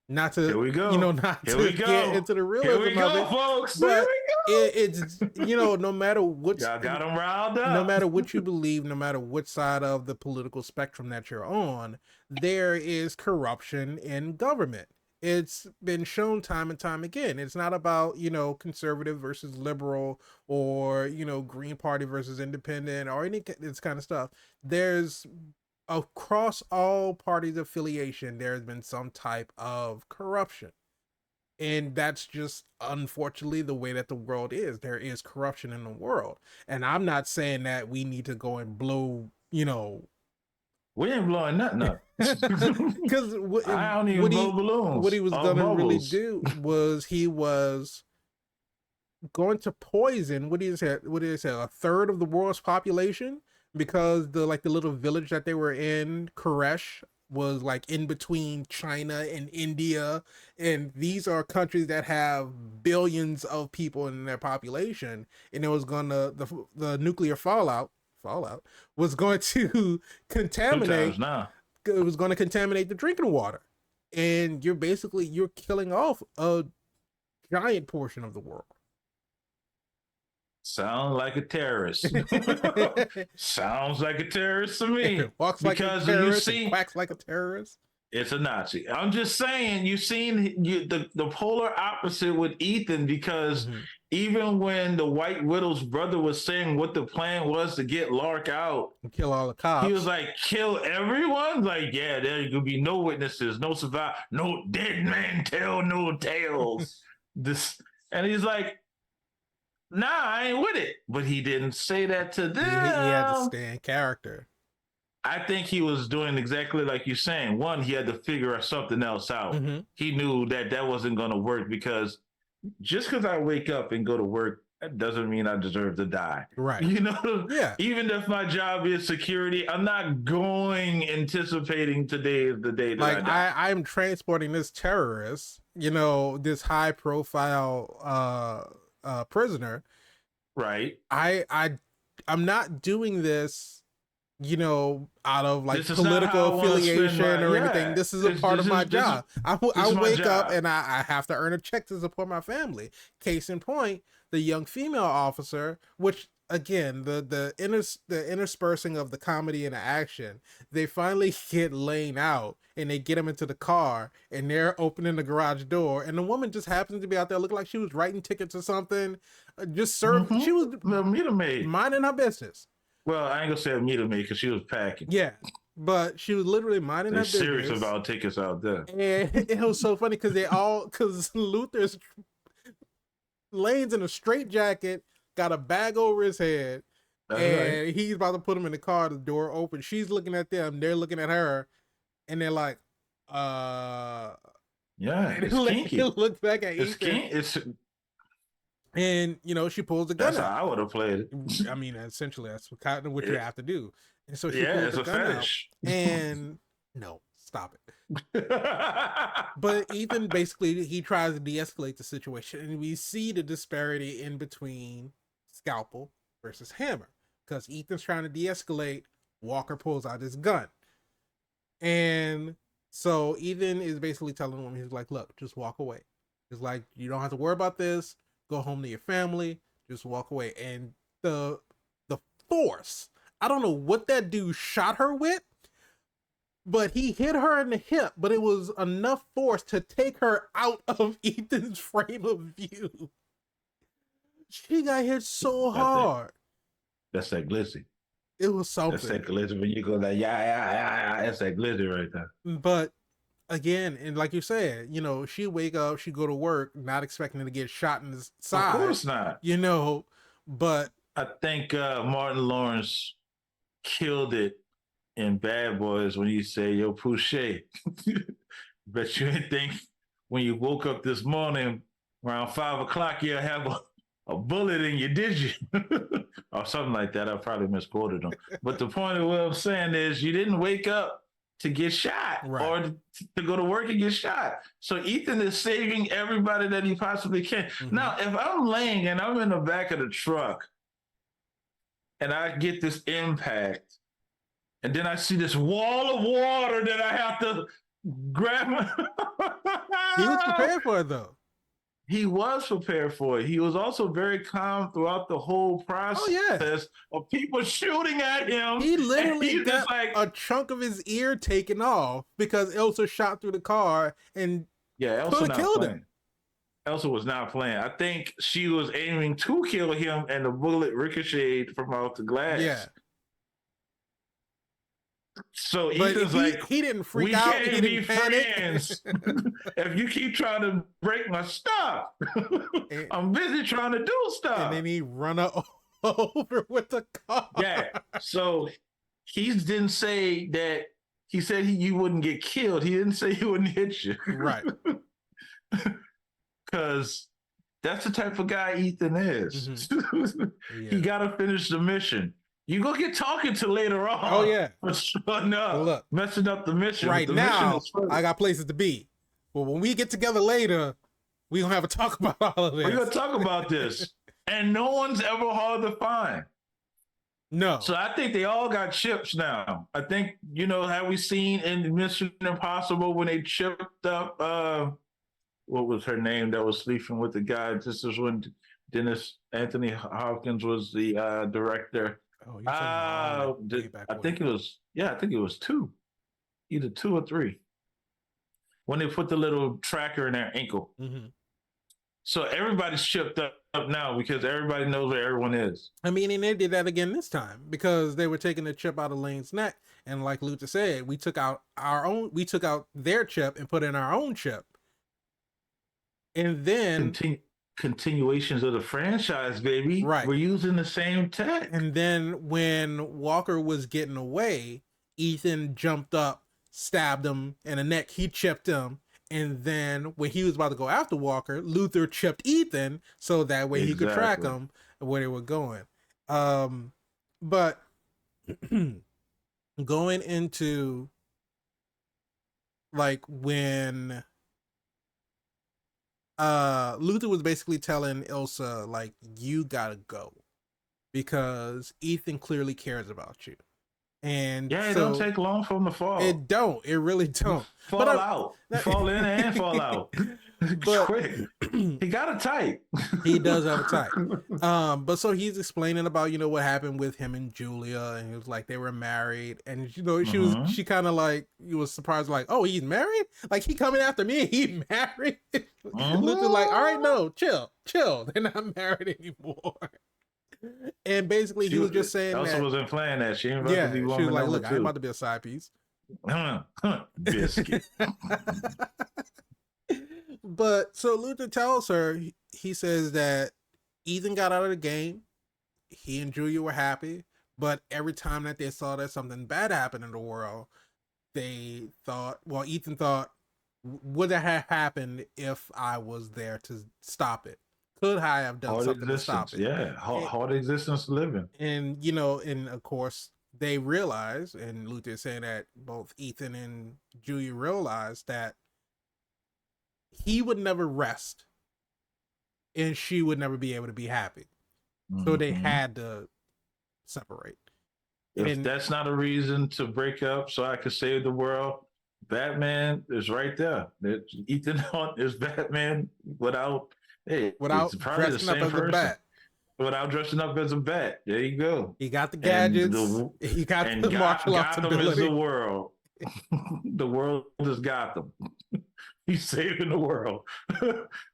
not to, Here we go. Not to get into the realism Here we go, of it, folks. but Here we go. It's, no matter what, y'all got them riled up. No matter what you believe, no matter what side of the political spectrum that you're on, there is corruption in government. It's been shown time and time again. It's not about, conservative versus liberal or, Green Party versus independent or any this kind of stuff. There's, across all parties affiliation, there's been some type of corruption. And that's just, unfortunately, the way that the world is. There is corruption in the world. And I'm not saying that we need to go and blow, We ain't blowing nothing up. Because I don't even blow balloons. What he was going to really do was he was going to poison, what did he say, a third of the world's population, because the little village that they were in, Koresh, was in between China and India, and these are countries that have billions of people in their population, and it was gonna, the nuclear fallout was going to contaminate. It was going to contaminate the drinking water, and you're killing off a giant portion of the world. Sounds like a terrorist. Sounds like a terrorist to me. Walks like a terrorist, quacks like a terrorist. It's a Nazi. I'm just saying, you've seen the polar opposite with Ethan, because even when the White Widow's brother was saying what the plan was to get Lark out, and kill all the cops, he was like, kill everyone? Like, yeah, there could be no witnesses, no survive, no dead man tell no tales. And he's like, nah, I ain't with it. But he didn't say that to them. He had to stay in character. I think he was doing exactly like you're saying. One, he had to figure something else out. He knew that wasn't going to work, because just because I wake up and go to work, that doesn't mean I deserve to die. Right. Yeah. Even if my job is security, I'm not anticipating today is the day that I die. I'm transporting this terrorist, this high profile prisoner. Right. I'm not doing this, out of political affiliation or anything. This is a part of my job. I wake up and I have to earn a check to support my family. Case in point, the young female officer, which again, the interspersing of the comedy and the action, they finally get laying out and they get him into the car and they're opening the garage door, and the woman just happens to be out there looking like she was writing tickets or something, just serving. She was minding her business. Well, I ain't gonna say a meter maid because she was packing. Yeah, but she was literally minding her business. Serious about tickets out there. And it was so funny because Luther's Lane's in a straitjacket, got a bag over his head, and he's about to put him in the car. The door open. She's looking at them. They're looking at her, and they're like, yeah, it's kinky. He looks back at Ethan. And she pulls the gun out. That's how I would have played it. I mean, essentially, that's kind of what you have to do. And so she pulls the gun fetish. out. And no, stop it. But Ethan basically, he tries to de-escalate the situation, and we see the disparity in between Scalpel versus Hammer, because Ethan's trying to de-escalate. Walker pulls out his gun, and so Ethan is basically telling him, he's like, look, just walk away. It's like, you don't have to worry about this. Go home to your family. Just walk away. And the force, I don't know what that dude shot her with, but he hit her in the hip, but it was enough force to take her out of Ethan's frame of view. She got hit so hard. That's that glizzy. It was something. That's that glizzy when you go like, yeah. That's that glizzy right there. But again, and like you said, she wake up, she go to work, not expecting to get shot in the side. Of course not. But I think Martin Lawrence killed it in Bad Boys when he said, "Yo, Pouche, bet you didn't think when you woke up this morning around 5 o'clock you'll have a bullet in you, did you?" Or something like that. I probably misquoted him. But the point of what I'm saying is you didn't wake up to get shot or to go to work and get shot. So Ethan is saving everybody that he possibly can. Mm-hmm. Now, if I'm laying and I'm in the back of the truck and I get this impact, and then I see this wall of water that I have to grab. He was prepared for it, though. He was prepared for it. He was also very calm throughout the whole process of people shooting at him. He literally got a chunk of his ear taken off because Elsa shot through the car and Elsa killed him. Elsa was not playing. I think she was aiming to kill him, and the bullet ricocheted from out the glass. Yeah. So Ethan's he didn't freak out. We can't be friends if you keep trying to break my stuff. I'm busy trying to do stuff. And then he run over with the car. Yeah. So he didn't say that. He said you wouldn't get killed. He didn't say he wouldn't hit you. Right. Because that's the type of guy Ethan is. Mm-hmm. He got to finish the mission. You go get talking to later on. Oh, yeah. Look, messing up the mission. Right now, I got places to be. But when we get together later, we're going to have a talk about all of this. We're going to talk about this. And no one's ever hard to find. No. So I think they all got chips now. I think, have we seen in Mission Impossible when they chipped up, what was her name that was sleeping with the guy? This is when Anthony Hopkins was the director. Oh, I think it was 2, either 2 or 3. When they put the little tracker in their ankle. Mm-hmm. So everybody's chipped up now because everybody knows where everyone is. I mean, and they did that again this time because they were taking the chip out of Lane's neck. And like Luther said, we took out their chip and put in our own chip. And then continuations of the franchise, baby. Right. We're using the same tech. And then when Walker was getting away, Ethan jumped up, stabbed him in the neck. He chipped him. And then when he was about to go after Walker, Luther chipped Ethan so that way he could track him where they were going. But going into like when Luther was basically telling Ilsa, like, you gotta go because Ethan clearly cares about you. And it don't take long for him to fall. It don't. It really don't. Fall out. Fall in and fall out. But quick. He got a type. He does have a type. But so he's explaining about, what happened with him and Julia, and he was like they were married, and she kind of like was surprised, like, oh, he's married? Like he coming after me and he married? Luther's like, all right, no, chill. They're not married anymore. And basically, he was just saying Elsa wasn't playing that. She ain't about to be woman. She was like, look, I ain't about to be a side piece. Biscuit. But so Luther tells her, he says that Ethan got out of the game. He and Julia were happy. But every time that they saw that something bad happened in the world, Ethan thought, would that have happened if I was there to stop it? Could I have done something to stop it? Yeah, hard existence living. And, and of course, they realize, and Luther is saying that both Ethan and Julia realized that he would never rest and she would never be able to be happy. Mm-hmm. So they had to separate. If that's not a reason to break up so I could save the world, Batman is right there. Ethan Hunt is Batman without. Hey, it's without probably the dressing up same as a person bat. without dressing up as a bat. There you go. He got the And gadgets. the He got the martial arts Gotham is the ability. world. The world is Gotham. He's saving the world.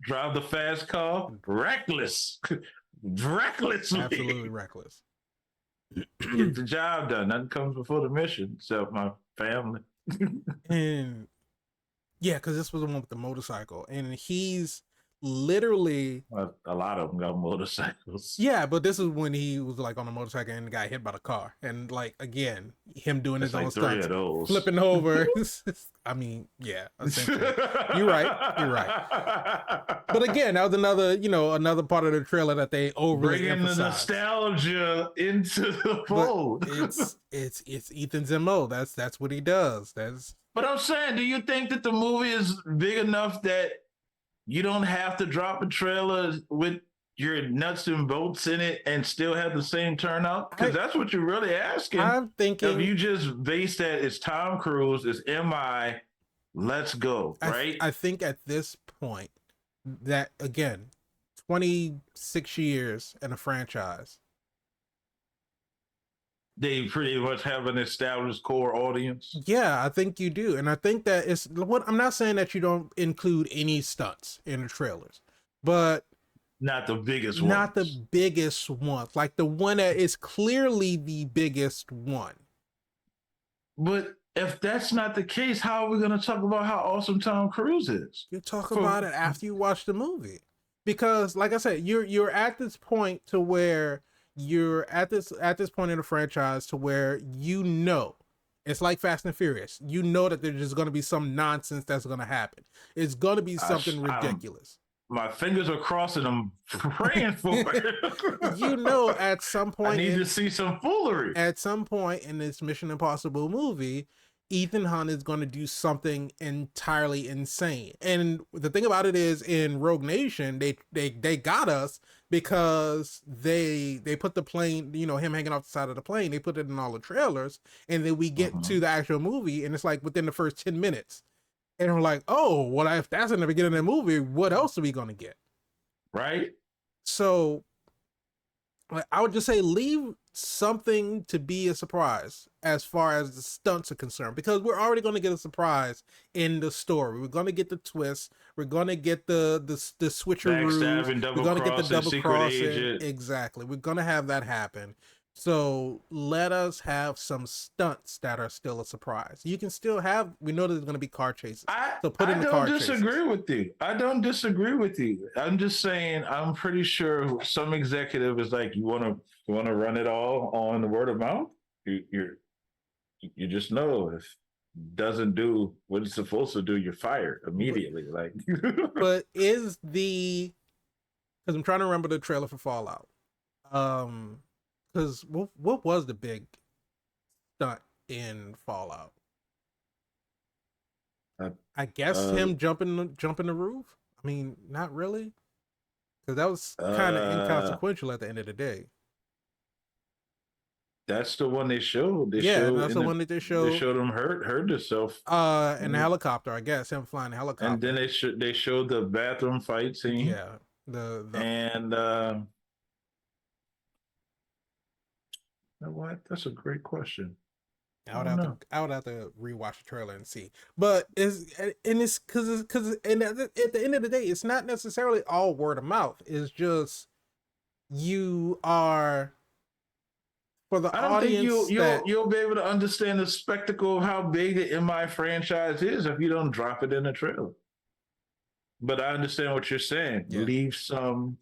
Drive the fast car, reckless, recklessly. Absolutely reckless. Get the job done. Nothing comes before the mission, except my family. And yeah, because this was the one with the motorcycle, and he's literally A lot of them got motorcycles. yeah, but this is when he was like on a motorcycle and got hit by the car, and like again, him doing It's his own like stunts, 3 of those. flipping over. I mean, yeah, essentially, you're right, you're right. But again, that was another part of the trailer that they overly bringing emphasized. the nostalgia into the fold. It's Ethan's MO. That's what he does. But I'm saying, do you think that the movie is big enough that you don't have to drop a trailer with your nuts and bolts in it and still have the same turnout? Because that's what you're really asking. I'm thinking if you just base that it's Tom Cruise, it's MI, let's go, right? I think at this point that again, 26 years in a franchise, they pretty much have an established core audience. Yeah, I think you do. And I think that it's what I'm not saying that you don't include any stunts in the trailers, but not the biggest ones. Not the biggest ones. Like the one that is clearly the biggest one. But if that's not the case, how are we going to talk about how awesome Tom Cruise is? You talk about it after you watch the movie. Because like I said, you're at this point to where you're at this point in the franchise to where it's like Fast and Furious. You know that there's just going to be some nonsense that's going to happen. It's going to be something ridiculous. My fingers are crossing. I'm praying for it. At some point, I need to see some foolery. At some point in this Mission Impossible movie, Ethan Hunt is going to do something entirely insane. And the thing about it is, in Rogue Nation, they got us because they put the plane, him hanging off the side of the plane, they put it in all the trailers, and then we get to the actual movie, and it's like within the first 10 minutes. And we're like, oh, well, if that's in the beginning of the movie, what else are we going to get? Right? So I would just say leave something to be a surprise as far as the stunts are concerned, because we're already going to get a surprise in the story. We're going to get the twist. We're going to get the switcheroos. We're going to get the double crossing. Exactly. We're going to have that happen. So let us have some stunts that are still a surprise. You can still we know there's going to be car chases. So put in the car chases. I don't disagree with you. I don't disagree with you. I'm just saying, I'm pretty sure some executive is like, you want to run it all on the word of mouth? You just know if it doesn't do what it's supposed to do, you're fired immediately. But because I'm trying to remember the trailer for Fallout. Because what was the big stunt in Fallout? I guess him jumping the roof. I mean, not really, because that was kind of inconsequential at the end of the day. That's the one they showed. That's the one that they showed. They showed him hurt himself. In the helicopter, I guess, him flying the helicopter. And then they showed the bathroom fight scene. Yeah, and what? That's a great question. I would have to rewatch the trailer and see. But it's because at the end of the day, it's not necessarily all word of mouth. It's just you are for the audience. I don't think you'll be able to understand the spectacle of how big the MI franchise is if you don't drop it in the trailer. But I understand what you're saying. Yeah. Leave some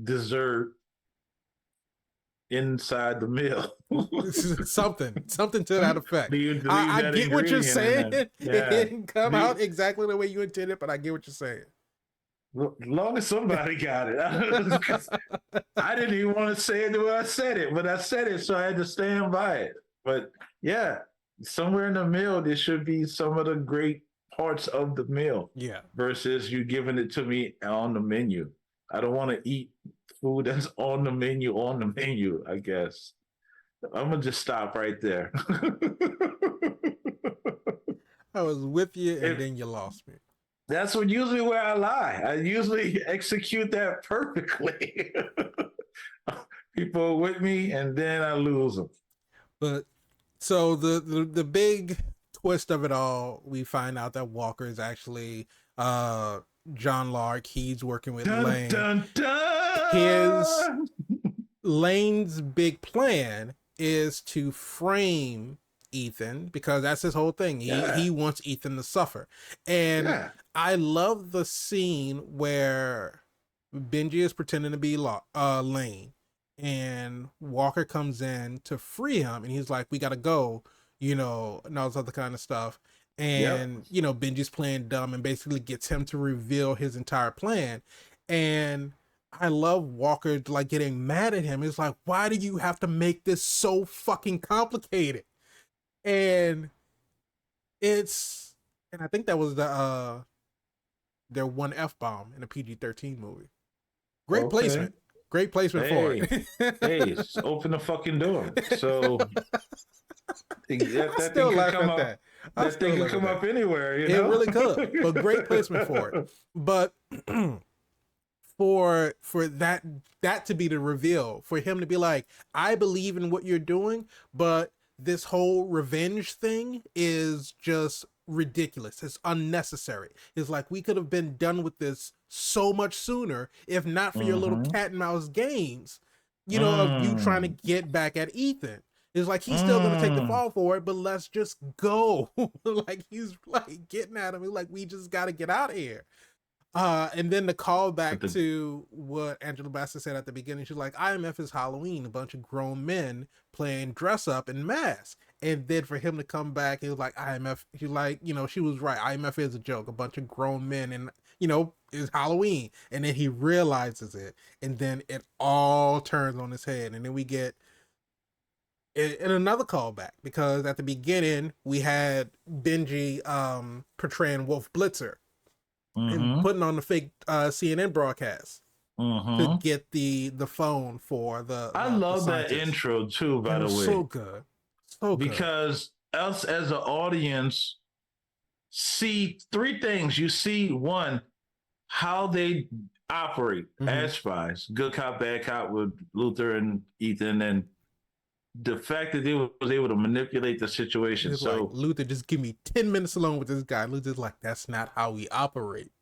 dessert inside the meal. something to that effect. I get what you're saying. It didn't come out exactly the way you intended, but I get what you're saying. As long as somebody got it. I didn't even want to say it the way I said it, but I said it, so I had to stand by it. But yeah, somewhere in the meal, there should be some of the great parts of the meal. Yeah. Versus you giving it to me on the menu. I don't want to eat food that's on the menu, I guess. I'm going to just stop right there. I was with you, and If, then you lost me. that's what usually where I lie. I usually execute that perfectly. People are with me, and then I lose them. But so the big twist of it all, we find out that Walker is actually John Lark. He's working with Dun Lane. dun His dun. Lane's big plan is to frame Ethan because that's his whole thing. He wants Ethan to suffer. And I love the scene where Benji is pretending to be Lane, and Walker comes in to free him, and he's like, "We gotta go," and all this other kind of stuff. And Benji's playing dumb and basically gets him to reveal his entire plan. And I love Walker like getting mad at him. It's like, why do you have to make this so fucking complicated? And I think that was their one F-bomb in a PG-13 movie. Great placement. Great placement for it. Hey, open the fucking door. So that still laugh at that. That thing can come up anywhere, It really could. But great placement for it. But for that to be the reveal, for him to be like, I believe in what you're doing, but this whole revenge thing is just ridiculous. It's unnecessary. It's like, we could have been done with this so much sooner if not for your little cat and mouse games, of you trying to get back at Ethan. It's like, he's still gonna take the fall for it, but let's just go. Like, he's like getting at him. He's like, we just gotta get out of here. And then the callback to what Angela Bassett said at the beginning, she's like, IMF is Halloween, a bunch of grown men playing dress up and masks. And then for him to come back, he was like, IMF, she's like, she was right. IMF is a joke, a bunch of grown men, and it's Halloween. And then he realizes it, and then it all turns on his head. And then we get in another callback, because at the beginning we had Benji portraying Wolf Blitzer. And putting on the fake CNN broadcast to get the phone for the. I love that intro too. By the way, so good, so good. Because us as an audience see three things. You see, one, how they operate as spies, good cop, bad cop, with Luther and Ethan, and the fact that they was able to manipulate the situation. So like, Luther, just give me 10 minutes alone with this guy. Luther's like, that's not how we operate.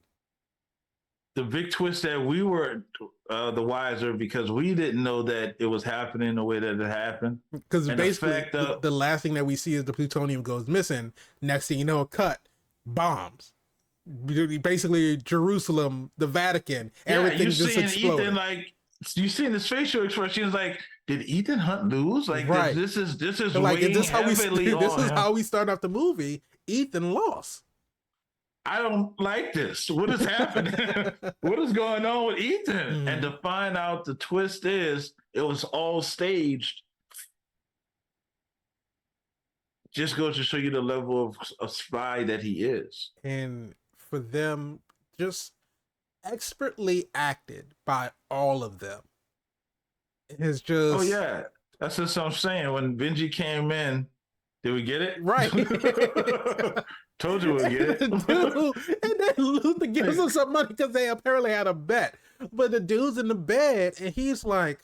The big twist that we were the wiser, because we didn't know that it was happening the way that it happened. Because basically the last thing that we see is the plutonium goes missing. Next thing you know, cut, bombs. Basically Jerusalem, the Vatican, everything just exploded. Ethan, like, you see in his facial expression, he's like, did Ethan Hunt lose? Like, right. this is like, is this how we start off the movie? Ethan lost. I don't like this. What is happening? What is going on with Ethan? And to find out the twist is it was all staged. Just goes to show you the level of spy that he is. And for them, just expertly acted by all of them. It's just... Oh, yeah. That's just what I'm saying. When Benji came in, did we get it? Right. Told you we'd get it. Dude, and then Luther gives him some money because they apparently had a bet. But the dude's in the bed, and he's like,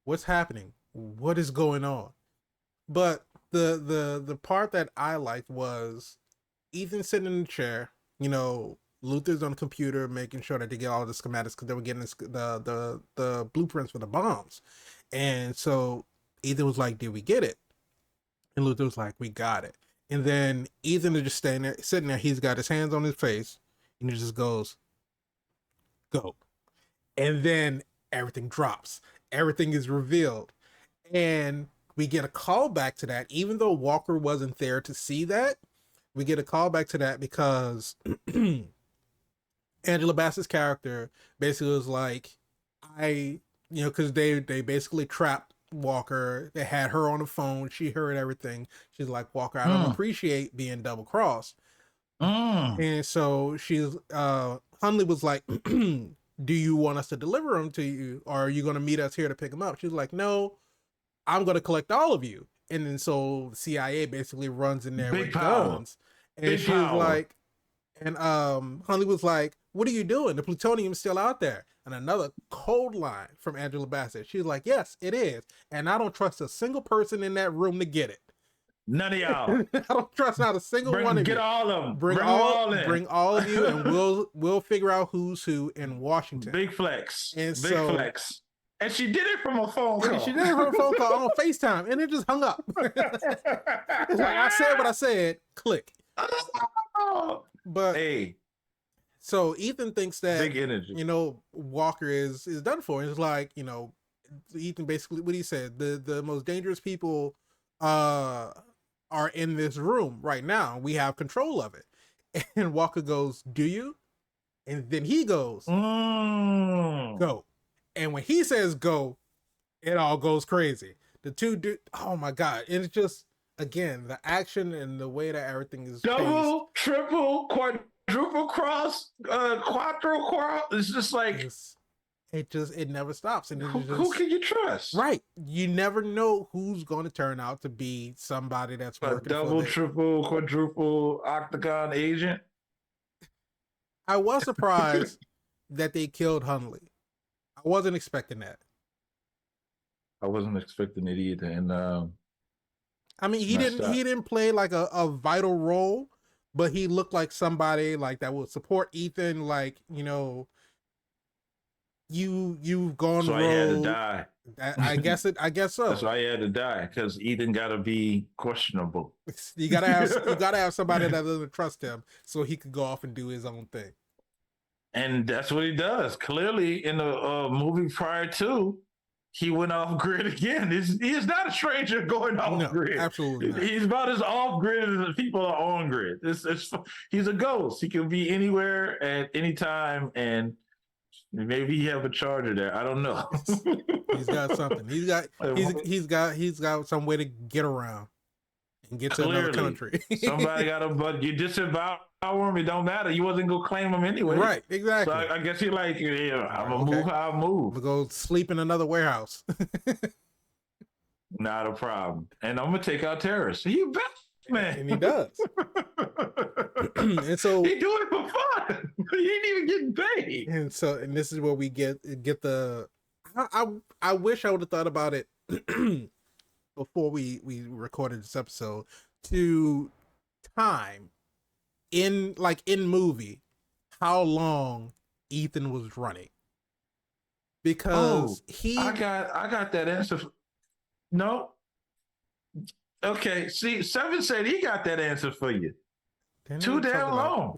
what's happening? What is going on? But the part that I liked was Ethan sitting in the chair, Luther's on the computer making sure that they get all the schematics, because they were getting the blueprints for the bombs. And so Ethan was like, did we get it? And Luther was like, we got it. And then Ethan is just standing there, sitting there. He's got his hands on his face, and he just goes, go. And then everything drops. Everything is revealed. And we get a callback to that. Even though Walker wasn't there to see that, we get a callback to that because Angela Bassett's character basically was like, because they basically trapped Walker. They had her on the phone. She heard everything. She's like, Walker, I don't appreciate being double crossed. And so she's Hunley was like, do you want us to deliver him to you, or are you going to meet us here to pick him up? She's like, no, I'm going to collect all of you. And then so the CIA basically runs in there with guns, And she was like, and Huntley was like, "What are you doing? The plutonium's still out there." And another cold line from Angela Bassett. She's like, "Yes, it is, and I don't trust a single person in that room to get it. None of y'all. I don't trust not a single one of you. Get all of them. Bring all in. Bring all of you, and we'll figure out who's who in Washington." Big flex. And big flex. And she did it from a phone call. She did it from a phone call on FaceTime, and it just hung up. It's like, I said what I said. Click. But hey, so Ethan thinks that big energy. Walker is done for. It's like, Ethan basically what he said. The most dangerous people are in this room right now. We have control of it. And Walker goes, "Do you?" And then he goes, "Go." And when he says go, it all goes crazy. The two do. Oh my God! And it's just, again, the action and the way that everything is double, paced. Triple, quadruple cross, quadruple cross. It's just like it never stops. And who can you trust? Right, you never know who's going to turn out to be somebody that's working. Double, triple, quadruple, octagon agent. I was surprised that they killed Huntley. I wasn't expecting that. I wasn't expecting it either, and I mean, he didn't play like a vital role, but he looked like somebody like that would support Ethan. Like, you've gone so rogue. I had to die. I guess so. That's why he had to die, because Ethan got to be questionable. You gotta have somebody that doesn't trust him, so he could go off and do his own thing. And that's what he does. Clearly, in the movie prior to, he went off grid again. He is not a stranger going off grid. Absolutely not. He's about as off grid as people are on grid. He's a ghost. He can be anywhere at any time, and maybe he have a charger there. I don't know. He's got something. He's got some way to get around and get to another country. Somebody got a but you disavow him, it don't matter. You wasn't gonna claim him anyway. Right, exactly. So I guess you're like, I'm gonna move how I move. We'll go sleep in another warehouse. Not a problem. And I'm gonna take out terrorists. You bet, man. And he does. And so he do it for fun. He ain't even getting paid. And this is where we get the I wish I would have thought about it before we recorded this episode, to time in movie how long Ethan was running, because I got that answer. No. Okay, see, Seven said he got that answer for you. Too damn long.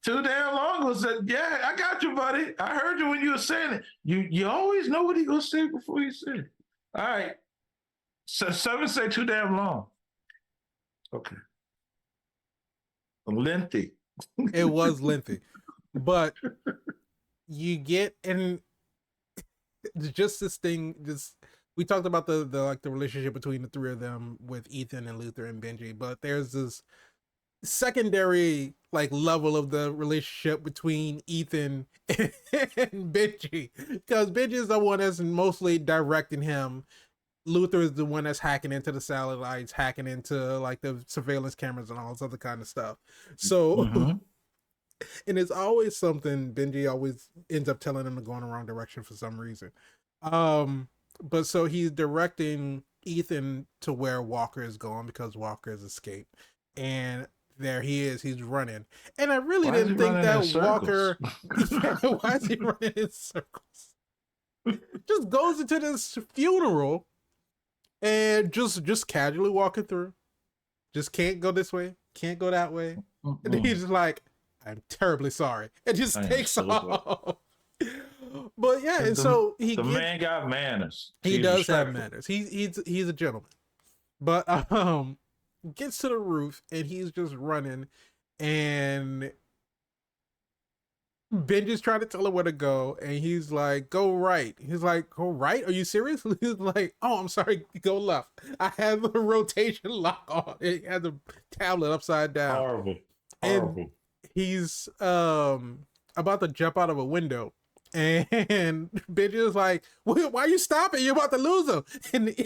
Too damn long was that? Yeah, I got you, buddy. I heard you when you were saying it. You always know what he gonna say before he said it. All right. So Seven said too damn long. Okay. Lengthy. It was lengthy, but you get, and just this thing. We talked about the relationship between the three of them with Ethan and Luther and Benji, but there's this secondary level of the relationship between Ethan and Benji, because Benji is the one that's mostly directing him. Luther is the one that's hacking into the satellites, hacking into the surveillance cameras and all this other kind of stuff. So, and it's always something Benji always ends up telling him to go in the wrong direction for some reason. But so he's directing Ethan to where Walker is going, because Walker has escaped, and there he is. He's running, and I really didn't think that Walker. Why is he running in circles? Just goes into this funeral. And just casually walking through. Just can't go this way. Can't go that way. And he's just like, "I'm terribly sorry." And just takes off. But yeah, and so man got manners. He does have manners. He's a gentleman. But gets to the roof and he's just running, and Benji's trying to tell him where to go, and he's like, "Go right." He's like, "Go right? Are you serious?" He's like, "Oh, I'm sorry, go left. I have the rotation lock on." It has a tablet upside down. Horrible. And he's about to jump out of a window, and Benji's like, "Why are you stopping? You're about to lose him." And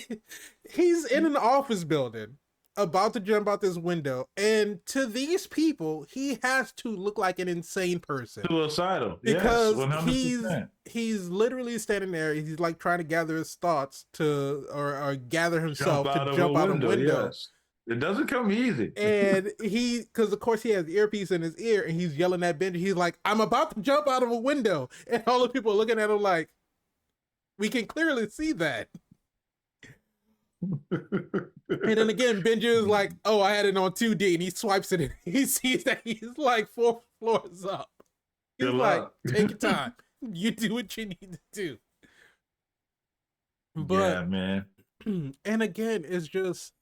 he's in an office building. about to jump out this window, and to these people, he has to look like an insane person. Suicidal, because yes, 100%. He's literally standing there. He's like trying to gather his thoughts to or gather himself to jump out of a window. Yes. It doesn't come easy. And because of course he has the earpiece in his ear, and he's yelling at Benji. He's like, "I'm about to jump out of a window," and all the people are looking at him like, "We can clearly see that." And then again, Benji is like, "Oh, I had it on 2D," and he swipes it, and he sees that he's like 4 floors up. He's like, "Take your time. You do what you need to do." But yeah, man. And again, it's just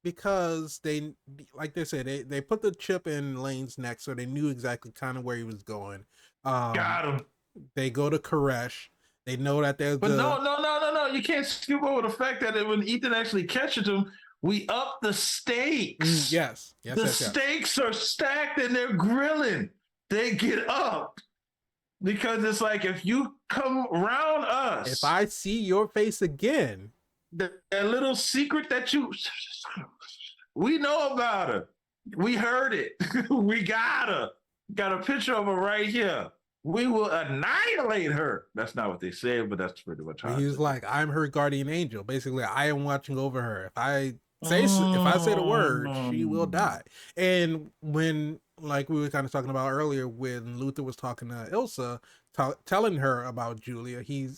because they, like they said, they put the chip in Lane's neck, so they knew exactly kind of where he was going. Got him. They go to Koresh. They know that there's no. You can't skip over the fact that when Ethan actually catches him, we up the stakes. Yes. The stakes are stacked and they're grilling. They get up. Because it's like, if you come around us, if I see your face again, that little secret that we know about her, we heard it, we got her, got a picture of her right here. We will annihilate her. That's not what they said, but that's pretty much how he was like, "I'm her guardian angel." Basically, I am watching over her. If I say the word, she will die. And when, like we were kind of talking about earlier, when Luther was talking to Ilsa, telling her about Julia, she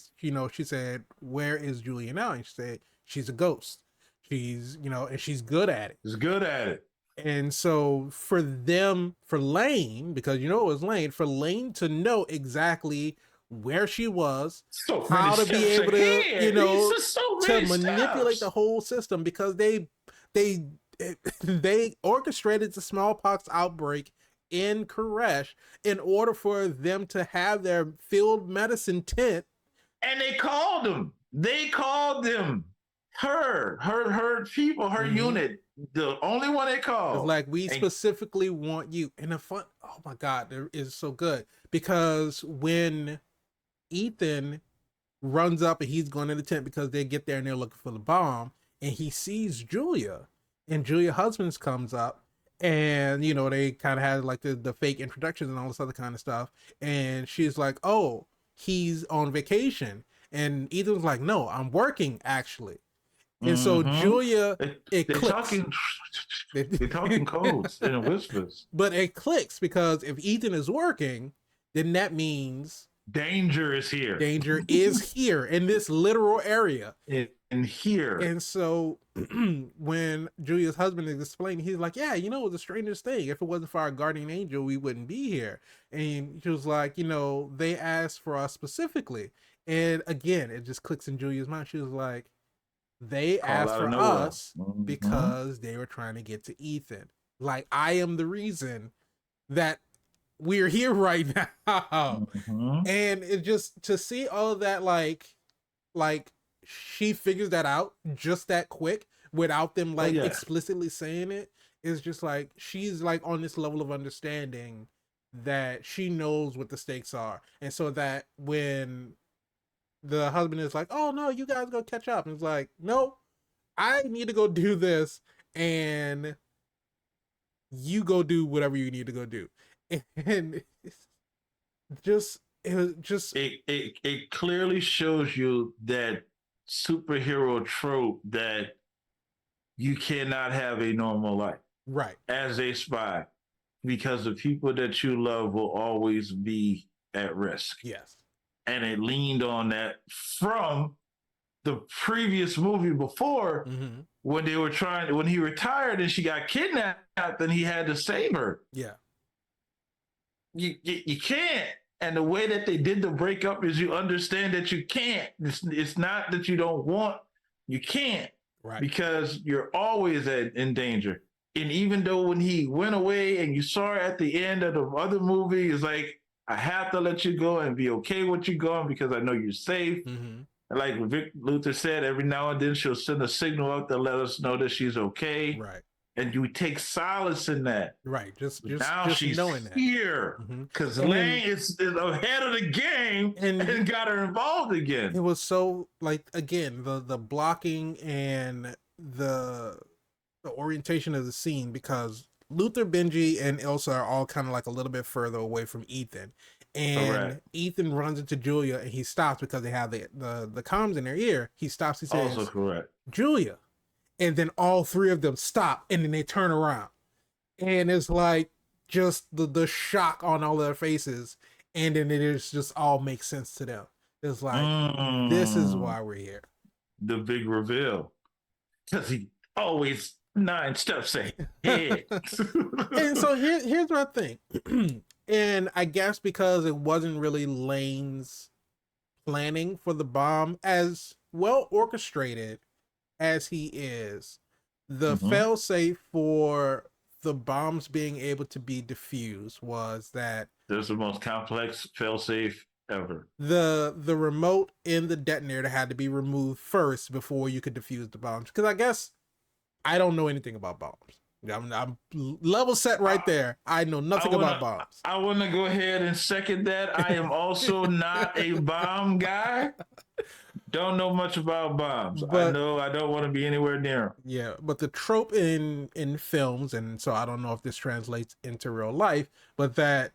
said, "Where is Julia now?" And she said, "She's a ghost. She's, and she's good at it." She's good at it. And so for Lane, because it was Lane, for Lane to know exactly where she was, how to be able to, to manipulate the whole system, because they orchestrated the smallpox outbreak in Koresh in order for them to have their field medicine tent. And they called them. Her people, her unit, the only one they called. It's like, we specifically want you. And the fun, oh my God, it is so good. Because when Ethan runs up and he's going to the tent, because they get there and they're looking for the bomb, and he sees Julia, and Julia husband comes up, and they kind of had like the fake introductions and all this other kind of stuff, and she's like, "Oh, he's on vacation," and Ethan's like, "No, I'm working actually." And so Julia, they're talking codes and whispers. But it clicks, because if Ethan is working, then that means danger is here. Danger is here in this literal area. In here. And so when Julia's husband is explaining, he's like, "Yeah, the strangest thing, if it wasn't for our guardian angel, we wouldn't be here." And she was like, "They asked for us specifically." And again, it just clicks in Julia's mind. She was like, "They asked for us because they were trying to get to Ethan. Like, I am the reason that we're here right now." And it just, to see all of that, like she figures that out just that quick without them explicitly saying it, is just like, she's like on this level of understanding that she knows what the stakes are. And so that when the husband is like, "Oh no, you guys go catch up," and it's like, "No, I need to go do this, and you go do whatever you need to go do." And it clearly shows you that superhero trope that you cannot have a normal life, right, as a spy, because the people that you love will always be at risk. Yes. And it leaned on that from the previous movie before, when he retired and she got kidnapped, and he had to save her. Yeah. You can't. And the way that they did the breakup is, you understand that you can't. It's not that you don't want, you can't. Right. Because you're always in danger. And even though when he went away and you saw it at the end of the other movie, it's like, I have to let you go and be okay with you going, because I know you're safe. And like Vic Luther said, every now and then she'll send a signal out to let us know that she's okay. Right. And you take solace in that. Right. Just she's knowing that. Here. Because Lane is ahead of the game and got her involved again. It was so, like, again, the blocking and the the orientation of the scene, because Luther, Benji, and Ilsa are all kind of like a little bit further away from Ethan. And Ethan runs into Julia and he stops because they have the comms in their ear. He stops, he says, also correct. Julia. And then all three of them stop and then they turn around. And it's like just the shock on all their faces. And then it is just all makes sense to them. It's like, this is why we're here. The big reveal. Because he always 9 steps ahead. And so here's my thing. And I guess because it wasn't really Lane's planning for the bomb, as well orchestrated as he is, the failsafe for the bombs being able to be diffused was that there's the most complex failsafe ever. The remote in the detonator had to be removed first before you could defuse the bombs. Because I guess I don't know anything about bombs. I'm level set right there. I know nothing about bombs. I want to go ahead and second that. I am also not a bomb guy. Don't know much about bombs. But I know I don't want to be anywhere near them. Yeah, but the trope in films, and so I don't know if this translates into real life, but that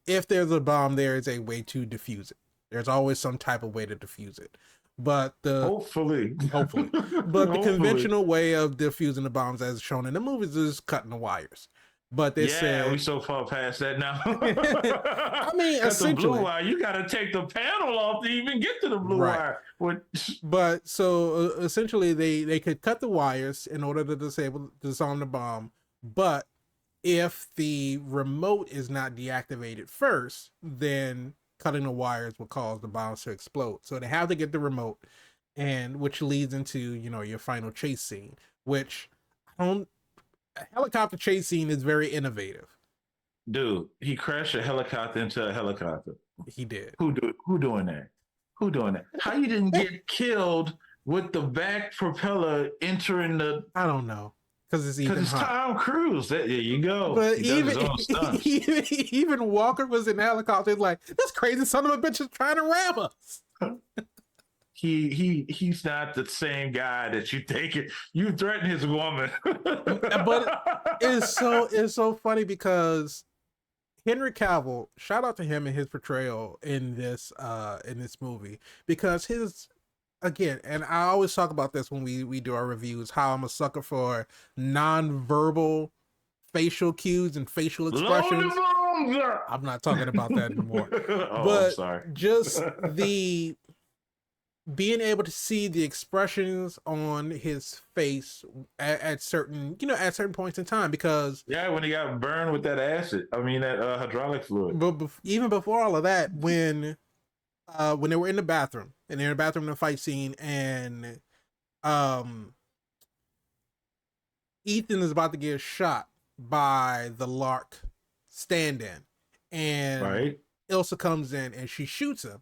if there's a bomb, there is a way to defuse it. There's always some type of way to defuse it. But hopefully, but the conventional way of defusing the bombs, as shown in the movies, is cutting the wires. But they said we so far past that now. I mean, essentially, the blue wire, you got to take the panel off to even get to the blue wire. But so essentially, they could cut the wires in order to disarm the bomb. But if the remote is not deactivated first, then cutting the wires will cause the bombs to explode. So they have to get the remote, and which leads into, your final chase scene, which a helicopter chase scene is very innovative. Dude, he crashed a helicopter into a helicopter. He did. Who doing that? Who doing that? How you didn't get killed with the back propeller entering the... I don't know. Because it's Tom Cruise. There you go. But even Walker was in the helicopter. He's like, this crazy son of a bitch is trying to ram us. He's not the same guy that you think it. You threaten his woman. But it's so funny because Henry Cavill, shout out to him and his portrayal in this movie, because again, and I always talk about this when we do our reviews, how I'm a sucker for non-verbal facial cues and facial expressions. I'm not talking about that anymore. But I'm sorry. Just the being able to see the expressions on his face at certain points in time, because when he got burned with that acid, that hydraulic fluid. But even before all of that, when they were in the bathroom, and they're in the bathroom in the fight scene, and Ethan is about to get shot by the Lark stand-in, and Ilsa comes in and she shoots him,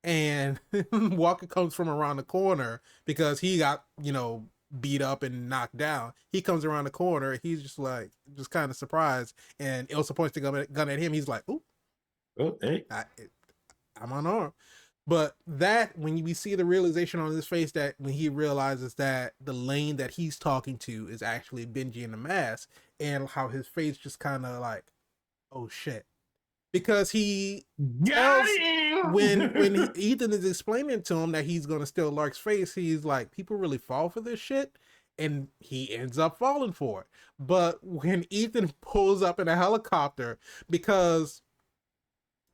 and Walker comes from around the corner because he got beat up and knocked down. He comes around the corner, he's just kind of surprised, and Ilsa points the gun at him. He's like, "Ooh, hey, I'm unarmed." But that, when we see the realization on his face, that when he realizes that the Lane that he's talking to is actually Benji in the mask, and how his face just kind of like, oh shit. Because he tells, when Ethan is explaining to him that he's going to steal Lark's face, he's like, people really fall for this shit? And he ends up falling for it. But when Ethan pulls up in a helicopter, because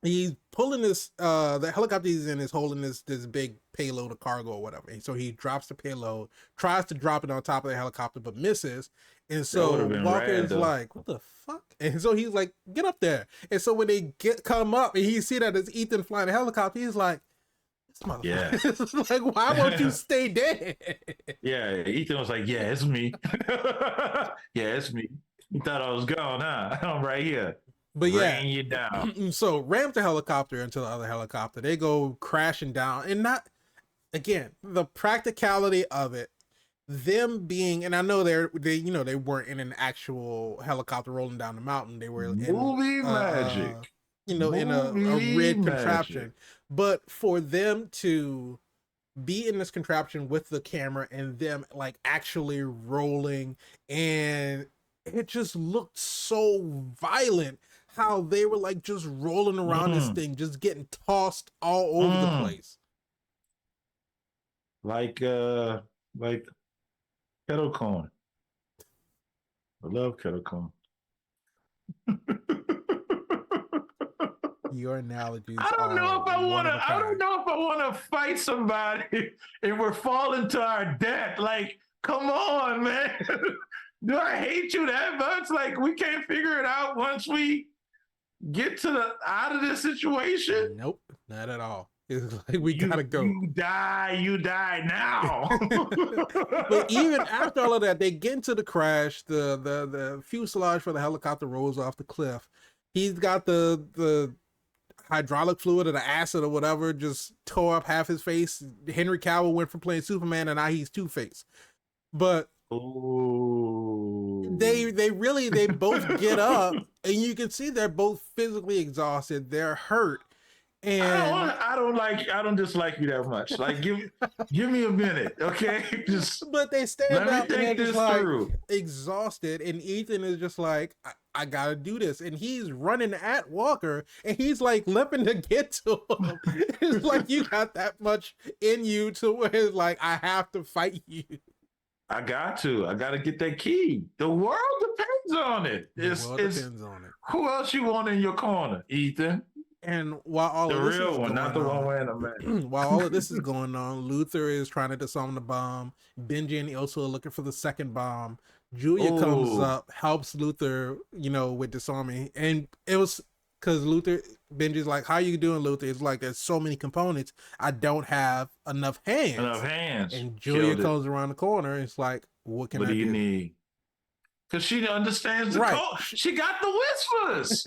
he's pulling this, the helicopter he's in is holding this big payload of cargo or whatever. And so he drops the payload, tries to drop it on top of the helicopter, but misses. And so Walker is like, what the fuck? And so he's like, get up there. And so when they come up and he see that it's Ethan flying a helicopter, he's like, this motherfucker. Yeah. Like, why won't you stay dead? Yeah, Ethan was like, yeah, it's me. Yeah, it's me. You thought I was gone, huh? I'm right here. But rain you down. So ram the helicopter into the other helicopter. They go crashing down, and not again the practicality of it. Them being, and I know they weren't in an actual helicopter rolling down the mountain. They were movie magic. In a rig contraption. But for them to be in this contraption with the camera and them like actually rolling, and it just looked so violent how they were like just rolling around this thing, just getting tossed all over the place. Like kettle corn. I love kettle corn. Your analogies I don't know if I want to. I don't know if I want to fight somebody and we're falling to our death. Like, come on, man. Do I hate you that much? Like, we can't figure it out once we get to the out of this situation. Nope, not at all. It's like we gotta go. You die now. But even after all of that, they get into the crash. The fuselage for the helicopter rolls off the cliff. He's got the hydraulic fluid or the acid or whatever just tore up half his face. Henry Cavill went from playing Superman and now he's Two-Face. But they both get up and you can see they're both physically exhausted. They're hurt. And I don't dislike you that much. Like give me a minute, okay? But they stand up and they're just like through. Exhausted, and Ethan is just like, I gotta do this, and he's running at Walker, and he's like limping to get to him. It's like you got that much in you to where it's like I have to fight you. I got to get that key. The world depends on it. Depends on it. Who else you want in your corner, Ethan? And while all the of this real is one, not the one wearing a mask. While all of this is going on, Luther is trying to disarm the bomb. Benji and Ilsa are looking for the second bomb. Julia comes up, helps Luther, with disarming. And it was because Benji's like, "How you doing, Luther?" It's like, there's so many components. I don't have enough hands. And Julia comes around the corner. And it's like, what do you need? Because she understands the code. She got the whispers.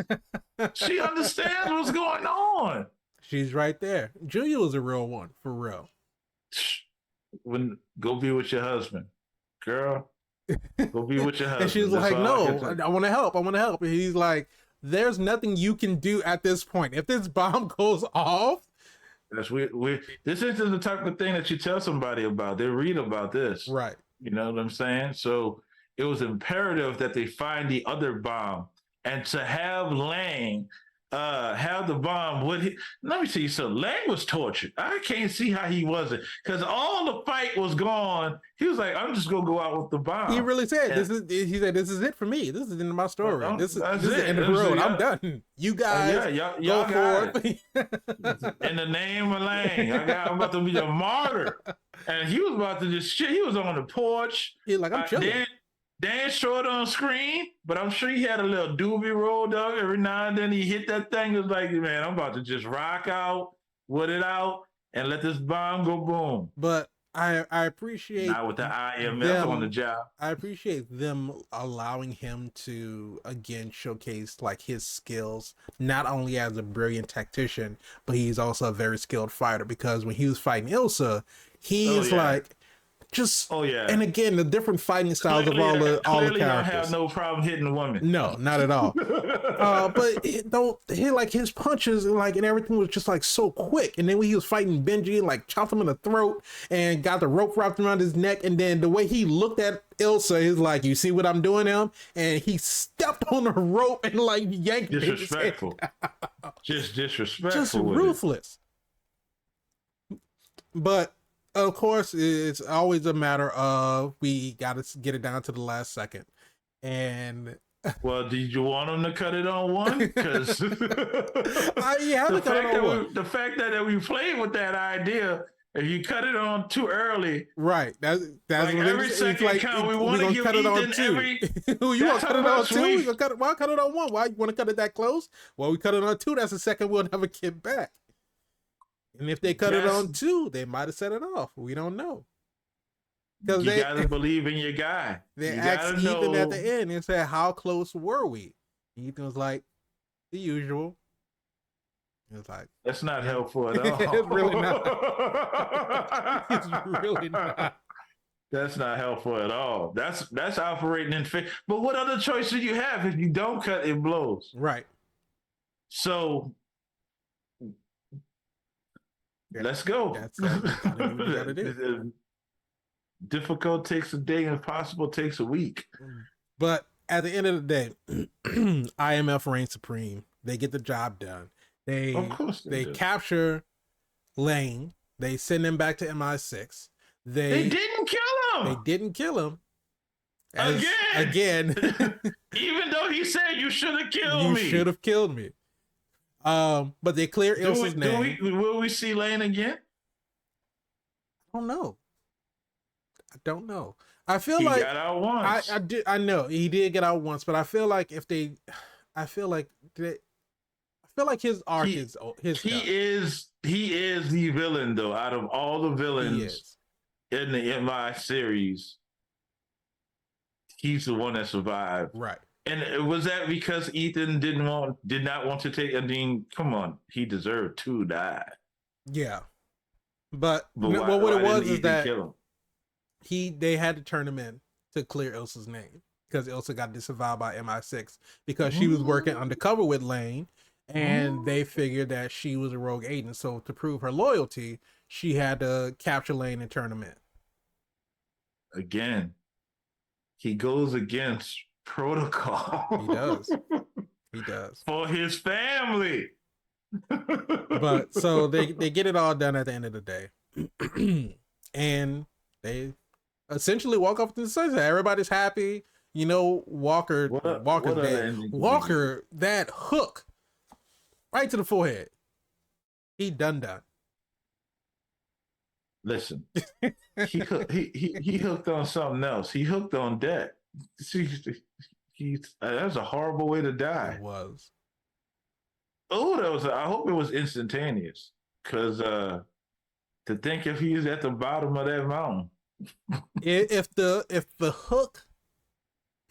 She understands what's going on. She's right there. Julia was a real one, for real. Go be with your husband. Girl, go be with your husband. And she's like, no, I want to help. And he's like, there's nothing you can do at this point. If this bomb goes off. This isn't the type of thing that you tell somebody about. They read about this. Right. You know what I'm saying? So it was imperative that they find the other bomb, and to have Lang have the bomb. Let me tell you something. Lang was tortured. I can't see how he wasn't, because all the fight was gone. He was like, "I'm just gonna go out with the bomb." He really said, "This is it for me. This is the end of my story. This is the end of the road. I'm done. You guys, y'all go for it." In the name of Lang, I'm about to be a martyr. And he was about to just shit. He was on the porch. He's like, "I'm chilling." Dan showed on screen, but I'm sure he had a little doobie rolled up. Every now and then he hit that thing. It was like, man, I'm about to just rock out, wood it out, and let this bomb go boom. But I appreciate not with the IMF on the job. I appreciate them allowing him to again showcase like his skills, not only as a brilliant tactician, but he's also a very skilled fighter. Because when he was fighting Ilsa, he's like. And again, the different fighting styles of all the characters. Don't have no problem hitting a woman. No, not at all. But his punches and everything was just like so quick. And then when he was fighting Benji, like chopped him in the throat and got the rope wrapped around his neck. And then the way he looked at Ilsa is like, "You see what I'm doing, him?" And he stepped on the rope and like yanked it. Disrespectful. Just disrespectful. Just ruthless. But of course, it's always a matter of we got to get it down to the last second. And well, did you want them to cut it on one? Because the fact that we played with that idea, if you cut it on too early, right? That's like every second count. We want to give cut it on two. You want to cut it on two? Why cut it on one? Why you want to cut it that close? Well, we cut it on two. That's the second we'll never get back. And if they cut it on two, they might have set it off. We don't know. Because you gotta believe in your guy. They asked Ethan at the end and said, "How close were we?" Ethan was like, "The usual." It was like, that's not helpful at all. It's really not. It's really not. That's not helpful at all. That's operating in faith. But what other choice do you have? If you don't cut, it blows. Right. So let's go. That's that. You gotta do what you gotta do. Difficult takes a day, impossible takes a week. But at the end of the day, IMF reigns supreme. They get the job done. Of course they capture Lane. They send him back to MI6. They didn't kill him. They didn't kill him. Again. Even though he said you should have killed me. You should have killed me. But they clear Ilsa's name. Will we see Lane again? I don't know. I feel he like got out once. I know he did get out once, but I feel like I feel like his arc is his. He is the villain though. Out of all the villains in the MI series, he's the one that survived. Right. And was that because Ethan did not want to take? I mean, come on, he deserved to die. Yeah, but what it was is that they had to turn him in to clear Ilsa's name because Ilsa got disavowed by MI6 because she was working undercover with Lane, and they figured that she was a rogue agent. So to prove her loyalty, she had to capture Lane and turn him in. Again, he goes against protocol. He does. For his family. But so they get it all done at the end of the day. And they essentially walk off to the sunset. Everybody's happy. You know, Walker's dead. Walker, that hook right to the forehead. He done. Listen, he hooked on something else. He hooked on debt. That was a horrible way to die. It was. Oh, I hope it was instantaneous. Because to think if he's at the bottom of that mountain. If the hook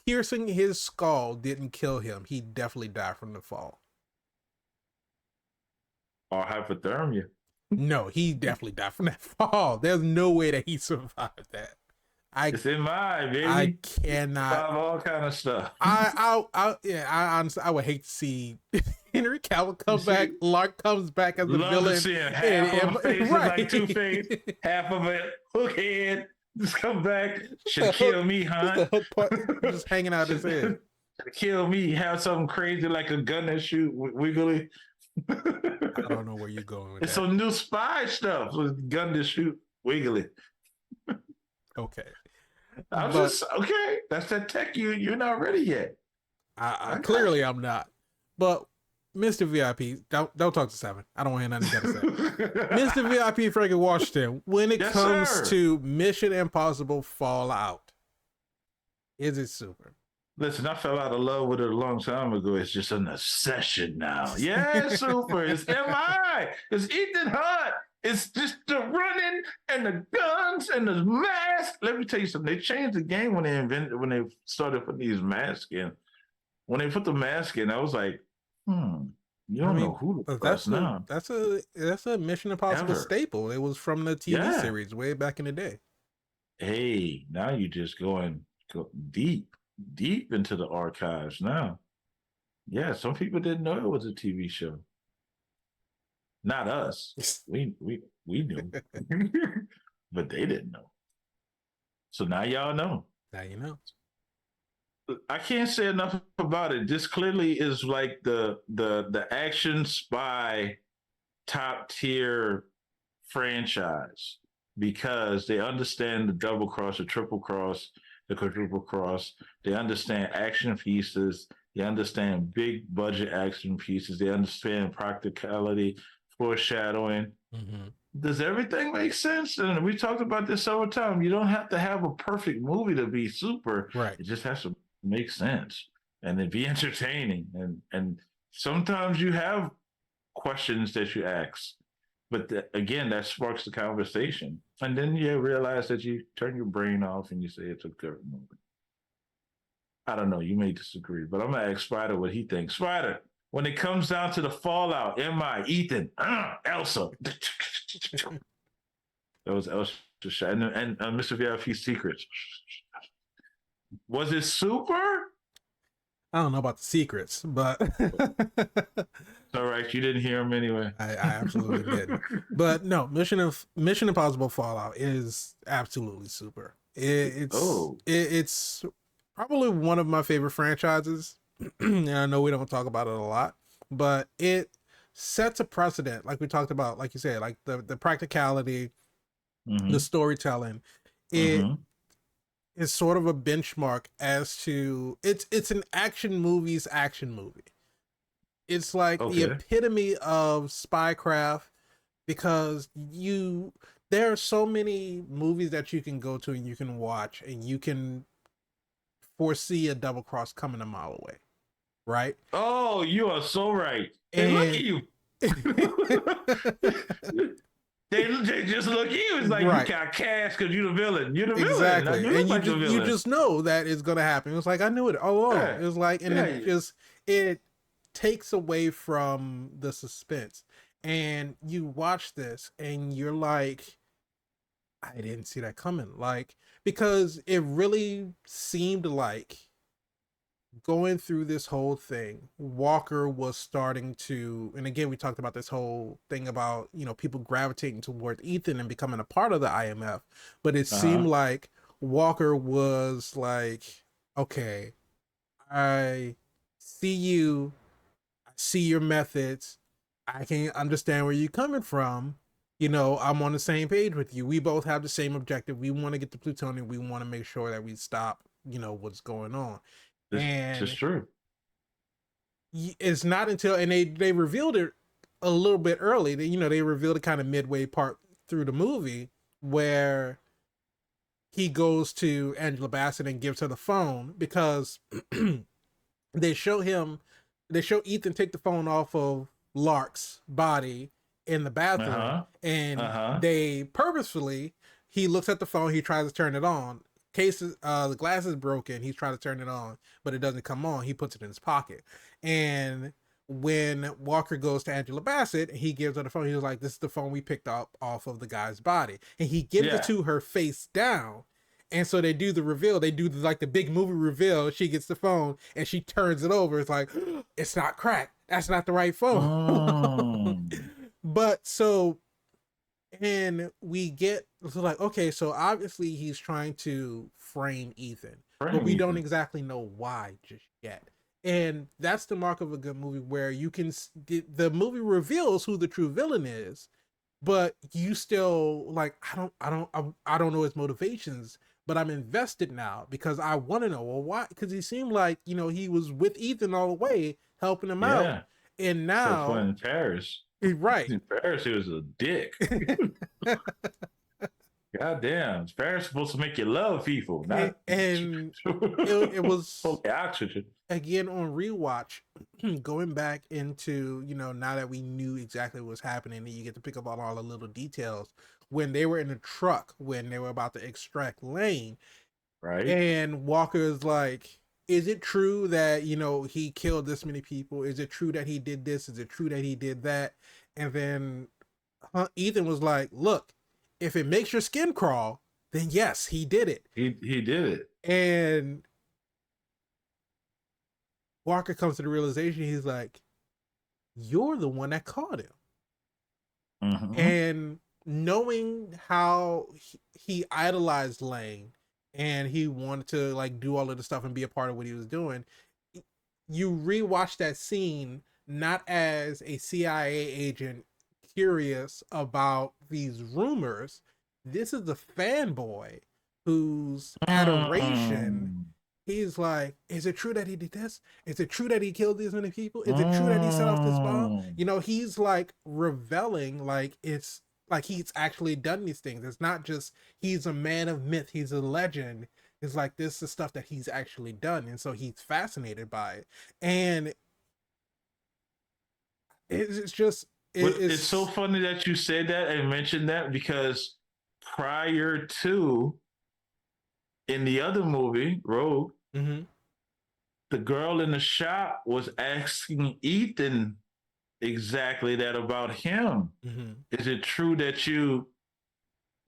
piercing his skull didn't kill him, he definitely died from the fall. Or hypothermia. No, he definitely died from that fall. There's no way that he survived that. It's in my baby. I cannot. All kind of stuff. I would hate to see Henry Cavill come back. Lark comes back as the villain. Half of a face like Two-Face, half of it hook head. Just come back. Should kill me, huh? Just the hook part just hanging out his head. Kill me. Have something crazy like a gun that shoot wiggly. I don't know where you're going with it's some new spy stuff with gun to shoot wiggly. Okay. Okay. That's that tech you're not ready yet. Clearly I'm not. But Mr. VIP, don't talk to Seven. I don't want to hear nothing to say. Mr. VIP Frankie Washington, when it comes to Mission Impossible Fallout, is it super? Listen, I fell out of love with it a long time ago. It's just an obsession now. Yeah, it's super. It's MI. It's Ethan Hunt. It's just the running and the guns and the mask. Let me tell you something. They changed the game when they started putting these masks in. When they put the mask in, I was like, you don't know who to press now. That's a Mission Impossible staple. It was from the TV series way back in the day. Hey, now you're just going deep into the archives now. Yeah, some people didn't know it was a TV show. Not us. We knew. But they didn't know. So now y'all know. Now you know. I can't say enough about it. This clearly is like the action spy top tier franchise because they understand the double cross, the triple cross, the quadruple cross. They understand action pieces. They understand big budget action pieces. They understand practicality, foreshadowing. Mm-hmm. Does everything make sense? And we talked about this several times. You don't have to have a perfect movie to be super. Right. It just has to make sense and then be entertaining. And sometimes you have questions that you ask, but again, that sparks the conversation. And then you realize that you turn your brain off and you say it's a good movie. I don't know. You may disagree, but I'm going to ask Spider what he thinks. Spider, when it comes down to the fallout, Ethan, Elsa. That was Elsa and Mr. VIP Secrets. Was it super? I don't know about the secrets, but It's all right. You didn't hear him anyway. I absolutely didn't. But no, Mission Impossible Fallout is absolutely super. It's probably one of my favorite franchises, and I know we don't talk about it a lot, but it sets a precedent, like we talked about, like you said, like the practicality, the storytelling. It is sort of a benchmark as to it's an action movie. It's like the epitome of spycraft because there are so many movies that you can go to and you can watch and you can foresee a double cross coming a mile away, right? Oh, you are so right. And look at you. They just look at you. It's like right. You got cash because you're the villain. You're the exactly. villain. You and like you just know that it's gonna happen. It's like I knew it all along. Yeah. It was like, and it takes away from the suspense. And you watch this and you're like, I didn't see that coming. Like, because it really seemed like going through this whole thing, Walker was starting to, and again, we talked about this whole thing about, people gravitating towards Ethan and becoming a part of the IMF, but it seemed like Walker was like, okay, I see you, I see your methods, I can understand where you're coming from. I'm on the same page with you. We both have the same objective. We want to get the plutonium. We want to make sure that we stop, what's going on. And it's true. It's not until, and they revealed it a little bit early. They revealed it kind of midway part through the movie where he goes to Angela Bassett and gives her the phone because they show Ethan take the phone off of Lark's body in the bathroom, and they purposefully, he looks at the phone, he tries to turn it on. The glass is broken, he's trying to turn it on, but it doesn't come on. He puts it in his pocket. And when Walker goes to Angela Bassett, he gives her the phone. He's like, this is the phone we picked up off of the guy's body. And he gives it to her face down. And so they do the reveal. They do the big movie reveal. She gets the phone and she turns it over. It's like, it's not cracked. That's not the right phone. But so, and we get like, okay, so obviously he's trying to frame Ethan, but we don't exactly know why just yet. And that's the mark of a good movie, where you can, the movie reveals who the true villain is, but you still like, I don't know his motivations, but I'm invested now because I want to know, well, why? Because he seemed like, he was with Ethan all the way, helping him out. And now in Paris. Right. In Paris, he was a dick. God damn. Paris supposed to make you love people. Not... And it was oxygen. Again, on rewatch, going back into, now that we knew exactly what was happening, and you get to pick up on all the little details. When they were in the truck, when they were about to extract Lane, right? And Walker's like, is it true that, he killed this many people? Is it true that he did this? Is it true that he did that? And then Ethan was like, look, if it makes your skin crawl, then yes, he did it. He did it. And Walker comes to the realization, he's like, you're the one that caught him. And knowing how he idolized Lane, and he wanted to do all of the stuff and be a part of what he was doing, you rewatch that scene not as a CIA agent curious about these rumors. This is the fanboy whose adoration, he's like, is it true that he did this? Is it true that he killed these many people? Is it true that he set off this bomb? He's like reveling, like it's like he's actually done these things. It's not just he's a man of myth, he's a legend. It's like this is stuff that he's actually done, and so he's fascinated by it. And it's just it's so funny that you said that and mentioned that, because prior to, in the other movie, Rogue, the girl in the shop was asking Ethan exactly that about him. Is it true that you,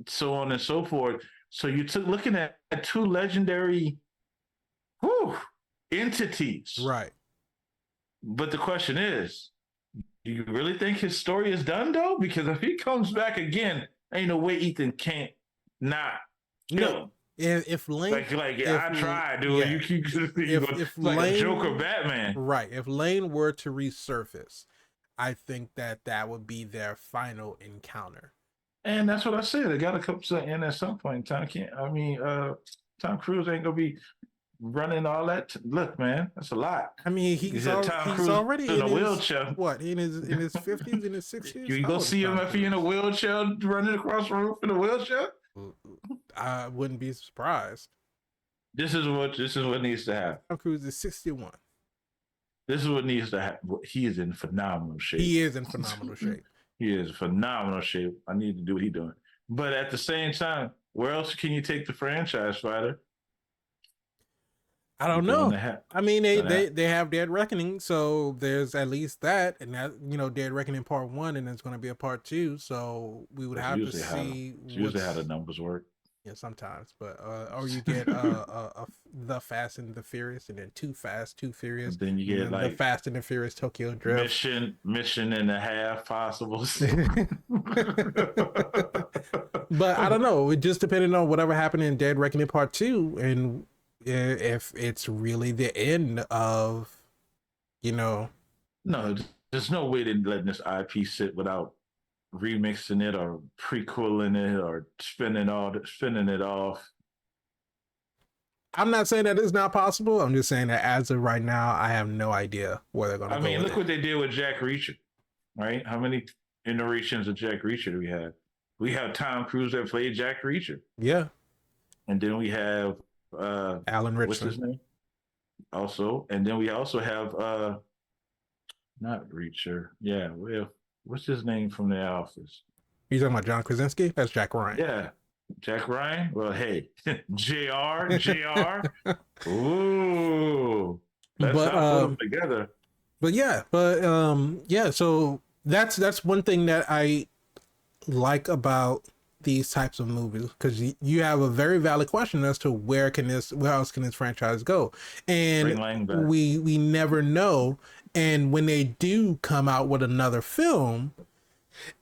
so on and so forth? So you took looking at two legendary entities. Right. But the question is, do you really think his story is done though? Because if he comes back again, ain't no way Ethan can't not kill him. If Lane, I tried, dude. Yeah, you keep it's like Lane, a Joker Batman. Right. If Lane were to resurface, I think that would be their final encounter. And that's what I said. They got to come to an end at some point in time. Tom Cruise ain't gonna be running all that. Look, man, that's a lot. I mean, he's already in a wheelchair. What, in his 50s, in his 60s? You go see him if he's in a wheelchair, running across the roof in a wheelchair? I wouldn't be surprised. This is what needs to happen. Tom Cruise is 61. This is what needs to happen. He is in phenomenal shape. He is in phenomenal shape. He is phenomenal shape. I need to do what he's doing. But at the same time, where else can you take the franchise, Spider? I don't know. I mean, they have Dead Reckoning, so there's at least that, and that, you know, Dead Reckoning Part 1, and there's going to be a Part 2, so we would have to see. Usually how the numbers work. Yeah, sometimes, but or you get the Fast and the Furious, and then Too Fast, Too Furious. And then you get like the Fast and the Furious Tokyo Drift. Mission and a half possible. But I don't know. It just depending on whatever happened in Dead Reckoning Part 2, and if it's really the end of, you know. No, there's no way they're letting this IP sit without remixing it or prequeling it or spinning it off. I'm not saying that it's not possible. I'm just saying that as of right now, I have no idea where they're going to go. I mean, look what they did with Jack Reacher, right? How many iterations of Jack Reacher do we have? We have Tom Cruise that played Jack Reacher. Yeah. And then we have Alan Richardson. What's his name? Also, and then we also have not Reacher. Yeah, well, what's his name from The Office? You talking about John Krasinski? That's Jack Ryan. Yeah, Jack Ryan. Well, hey, Jr. Ooh, let's not put them together. But yeah. So that's one thing that I like about these types of movies, because you have a very valid question as to where else can this franchise go, and we never know. And when they do come out with another film,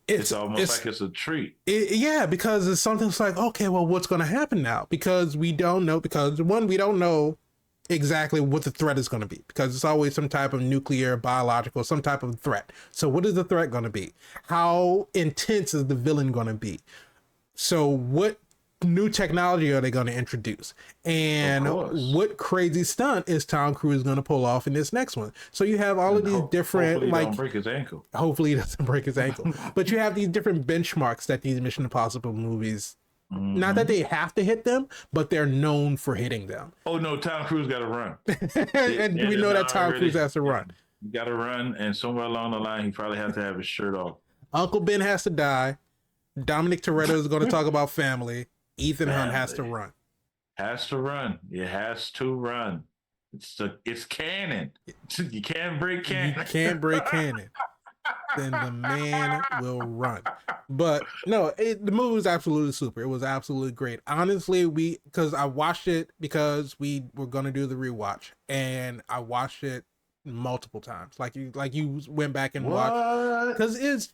it's like it's a treat. Yeah, because it's something that's like, okay, well, what's going to happen now? Because we don't know. Because one, we don't know exactly what the threat is going to be, because it's always some type of nuclear, biological, some type of threat. So what is the threat going to be? How intense is the villain going to be? So what new technology are they going to introduce? And what crazy stunt is Tom Cruise going to pull off in this next one? So you have all of these different, hopefully he don't break his ankle. Hopefully he doesn't break his ankle. But you have these different benchmarks that these Mission Impossible movies, not that they have to hit them, but they're known for hitting them. Oh no, Tom Cruise got to run. And we know that Tom Cruise has to run. Got to run, and somewhere along the line, he probably has to have his shirt off. Uncle Ben has to die. Dominic Toretto is going to talk about family. Ethan Hunt has to run. Has to run. It has to run. It's canon. You can't break canon. You can't break canon. Then the man will run. But no, the movie was absolutely super. It was absolutely great. Honestly, because I watched it because we were going to do the rewatch, and I watched it multiple times, like you went back and watched, because it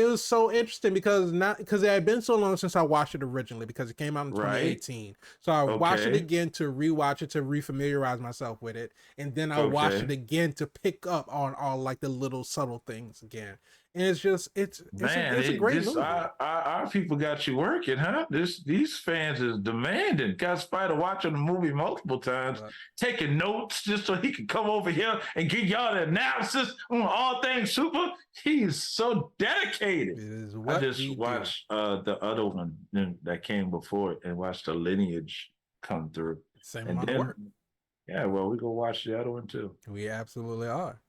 was so interesting, because it had been so long since I watched it originally, because it came out in 2018. So I watched it again to rewatch it, to refamiliarize myself with it, and then I watched it again to pick up on all like the little subtle things again. And it's a great movie. Our people got you working, huh? These fans is demanding. Got Spider watching the movie multiple times, taking notes just so he can come over here and give y'all the analysis on all things super. He's so dedicated. I just watched the other one that came before it, and watched the lineage come through. Same amount of work. Yeah, well, we go watch the other one too. We absolutely are.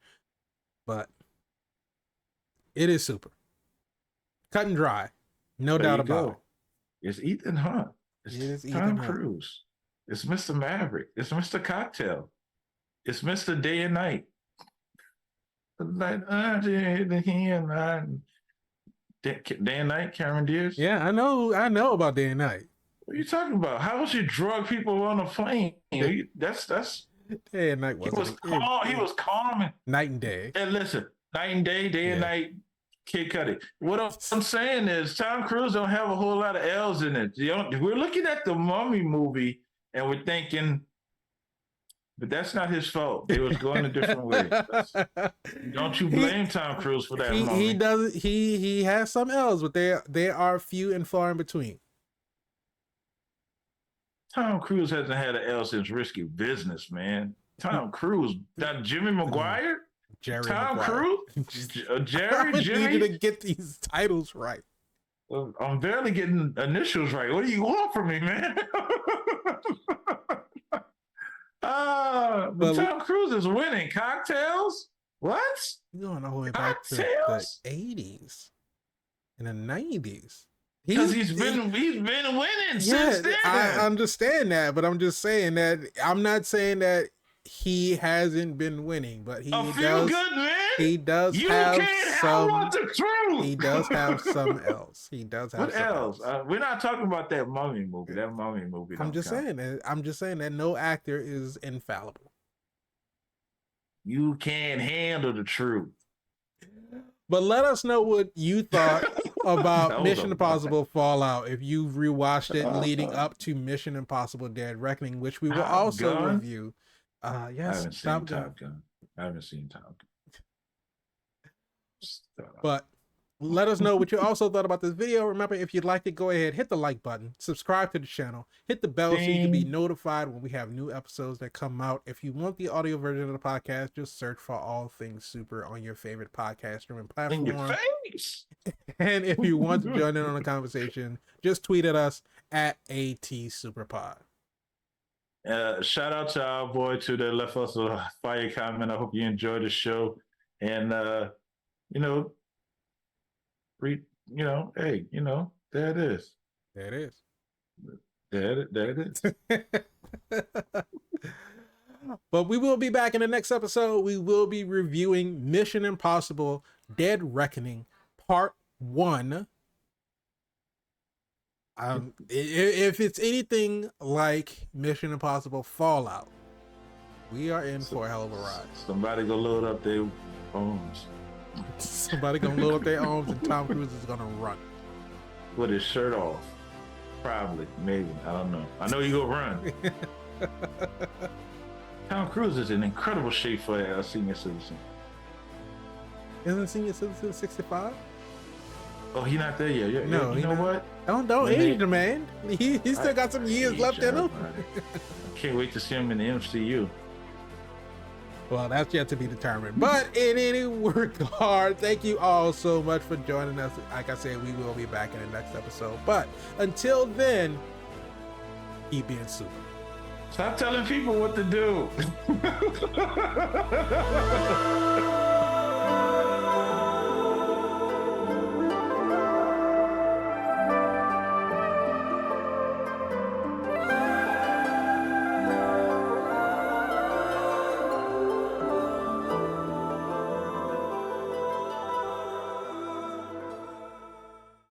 But it is super. Cut and dry. No doubt about it. It's Ethan Hunt. It's Tom Cruise. It's Mr. Maverick. It's Mr. Cocktail. It's Mr. Day and Night. Day and Night, Cameron Diaz. Yeah, I know about Day and Night. What are you talking about? How was you drug people on a plane? That's Day and night he was calm. He was calm. Night and day. And listen, night and day, day and night. Kid Cudi. What I'm saying is, Tom Cruise don't have a whole lot of L's in it. We're looking at the Mummy movie and we're thinking, but that's not his fault. They was going a different way. Don't you blame Tom Cruise for that? He does. He has some L's, but they are few and far in between. Tom Cruise hasn't had an L since Risky Business, man. Tom Cruise, that Jimmy Maguire. Jerry Tom Maguire. Cruise? Jerry? Jimmy? I need you to get these titles right. I'm barely getting initials right. What do you want from me, man? But Tom Cruise is winning. Cocktails? What? You're going all the way back to the 80s and the 90s. Because he's been winning since then. I understand that, but I'm just saying that I'm not saying that he hasn't been winning, but he does. Good man. He does you have can't some. Have the truth. He does have some else. He does have. What some else? We're not talking about that Mummy movie. That Mummy movie. I'm just saying that no actor is infallible. You can't handle the truth. But let us know what you thought about Mission Impossible Fallout if you've rewatched it leading up to Mission Impossible Dead Reckoning, which we will also review. Yes, I haven't seen Top Gun. I haven't seen Top Gun. But let us know what you also thought about this video. Remember, if you'd like to, go ahead, hit the like button, subscribe to the channel, hit the bell so you can be notified when we have new episodes that come out. If you want the audio version of the podcast, just search for All Things Super on your favorite podcast streaming platform. In your face. And if you want to join in on the conversation, just tweet at us at ATSuperPod. Shout out to our boy too that left us a fire comment. I hope you enjoyed the show, and hey, there it is. There it is. There it is. But we will be back in the next episode. We will be reviewing Mission Impossible Dead Reckoning Part 1. If it's anything like Mission Impossible Fallout, we are in for a hell of a ride. Somebody go load up their arms. Somebody gonna load up their arms and Tom Cruise is gonna run. With his shirt off. Probably. Maybe. I don't know. I know you go run. Tom Cruise is in incredible shape for a senior citizen. Isn't senior citizen 65? Oh, he's not there yet. No, you know what? Don't age the man. He still got some years left in him. I can't wait to see him in the MCU. Well, that's yet to be determined. But in any regard, thank you all so much for joining us. Like I said, we will be back in the next episode. But until then, keep being super. Stop telling people what to do.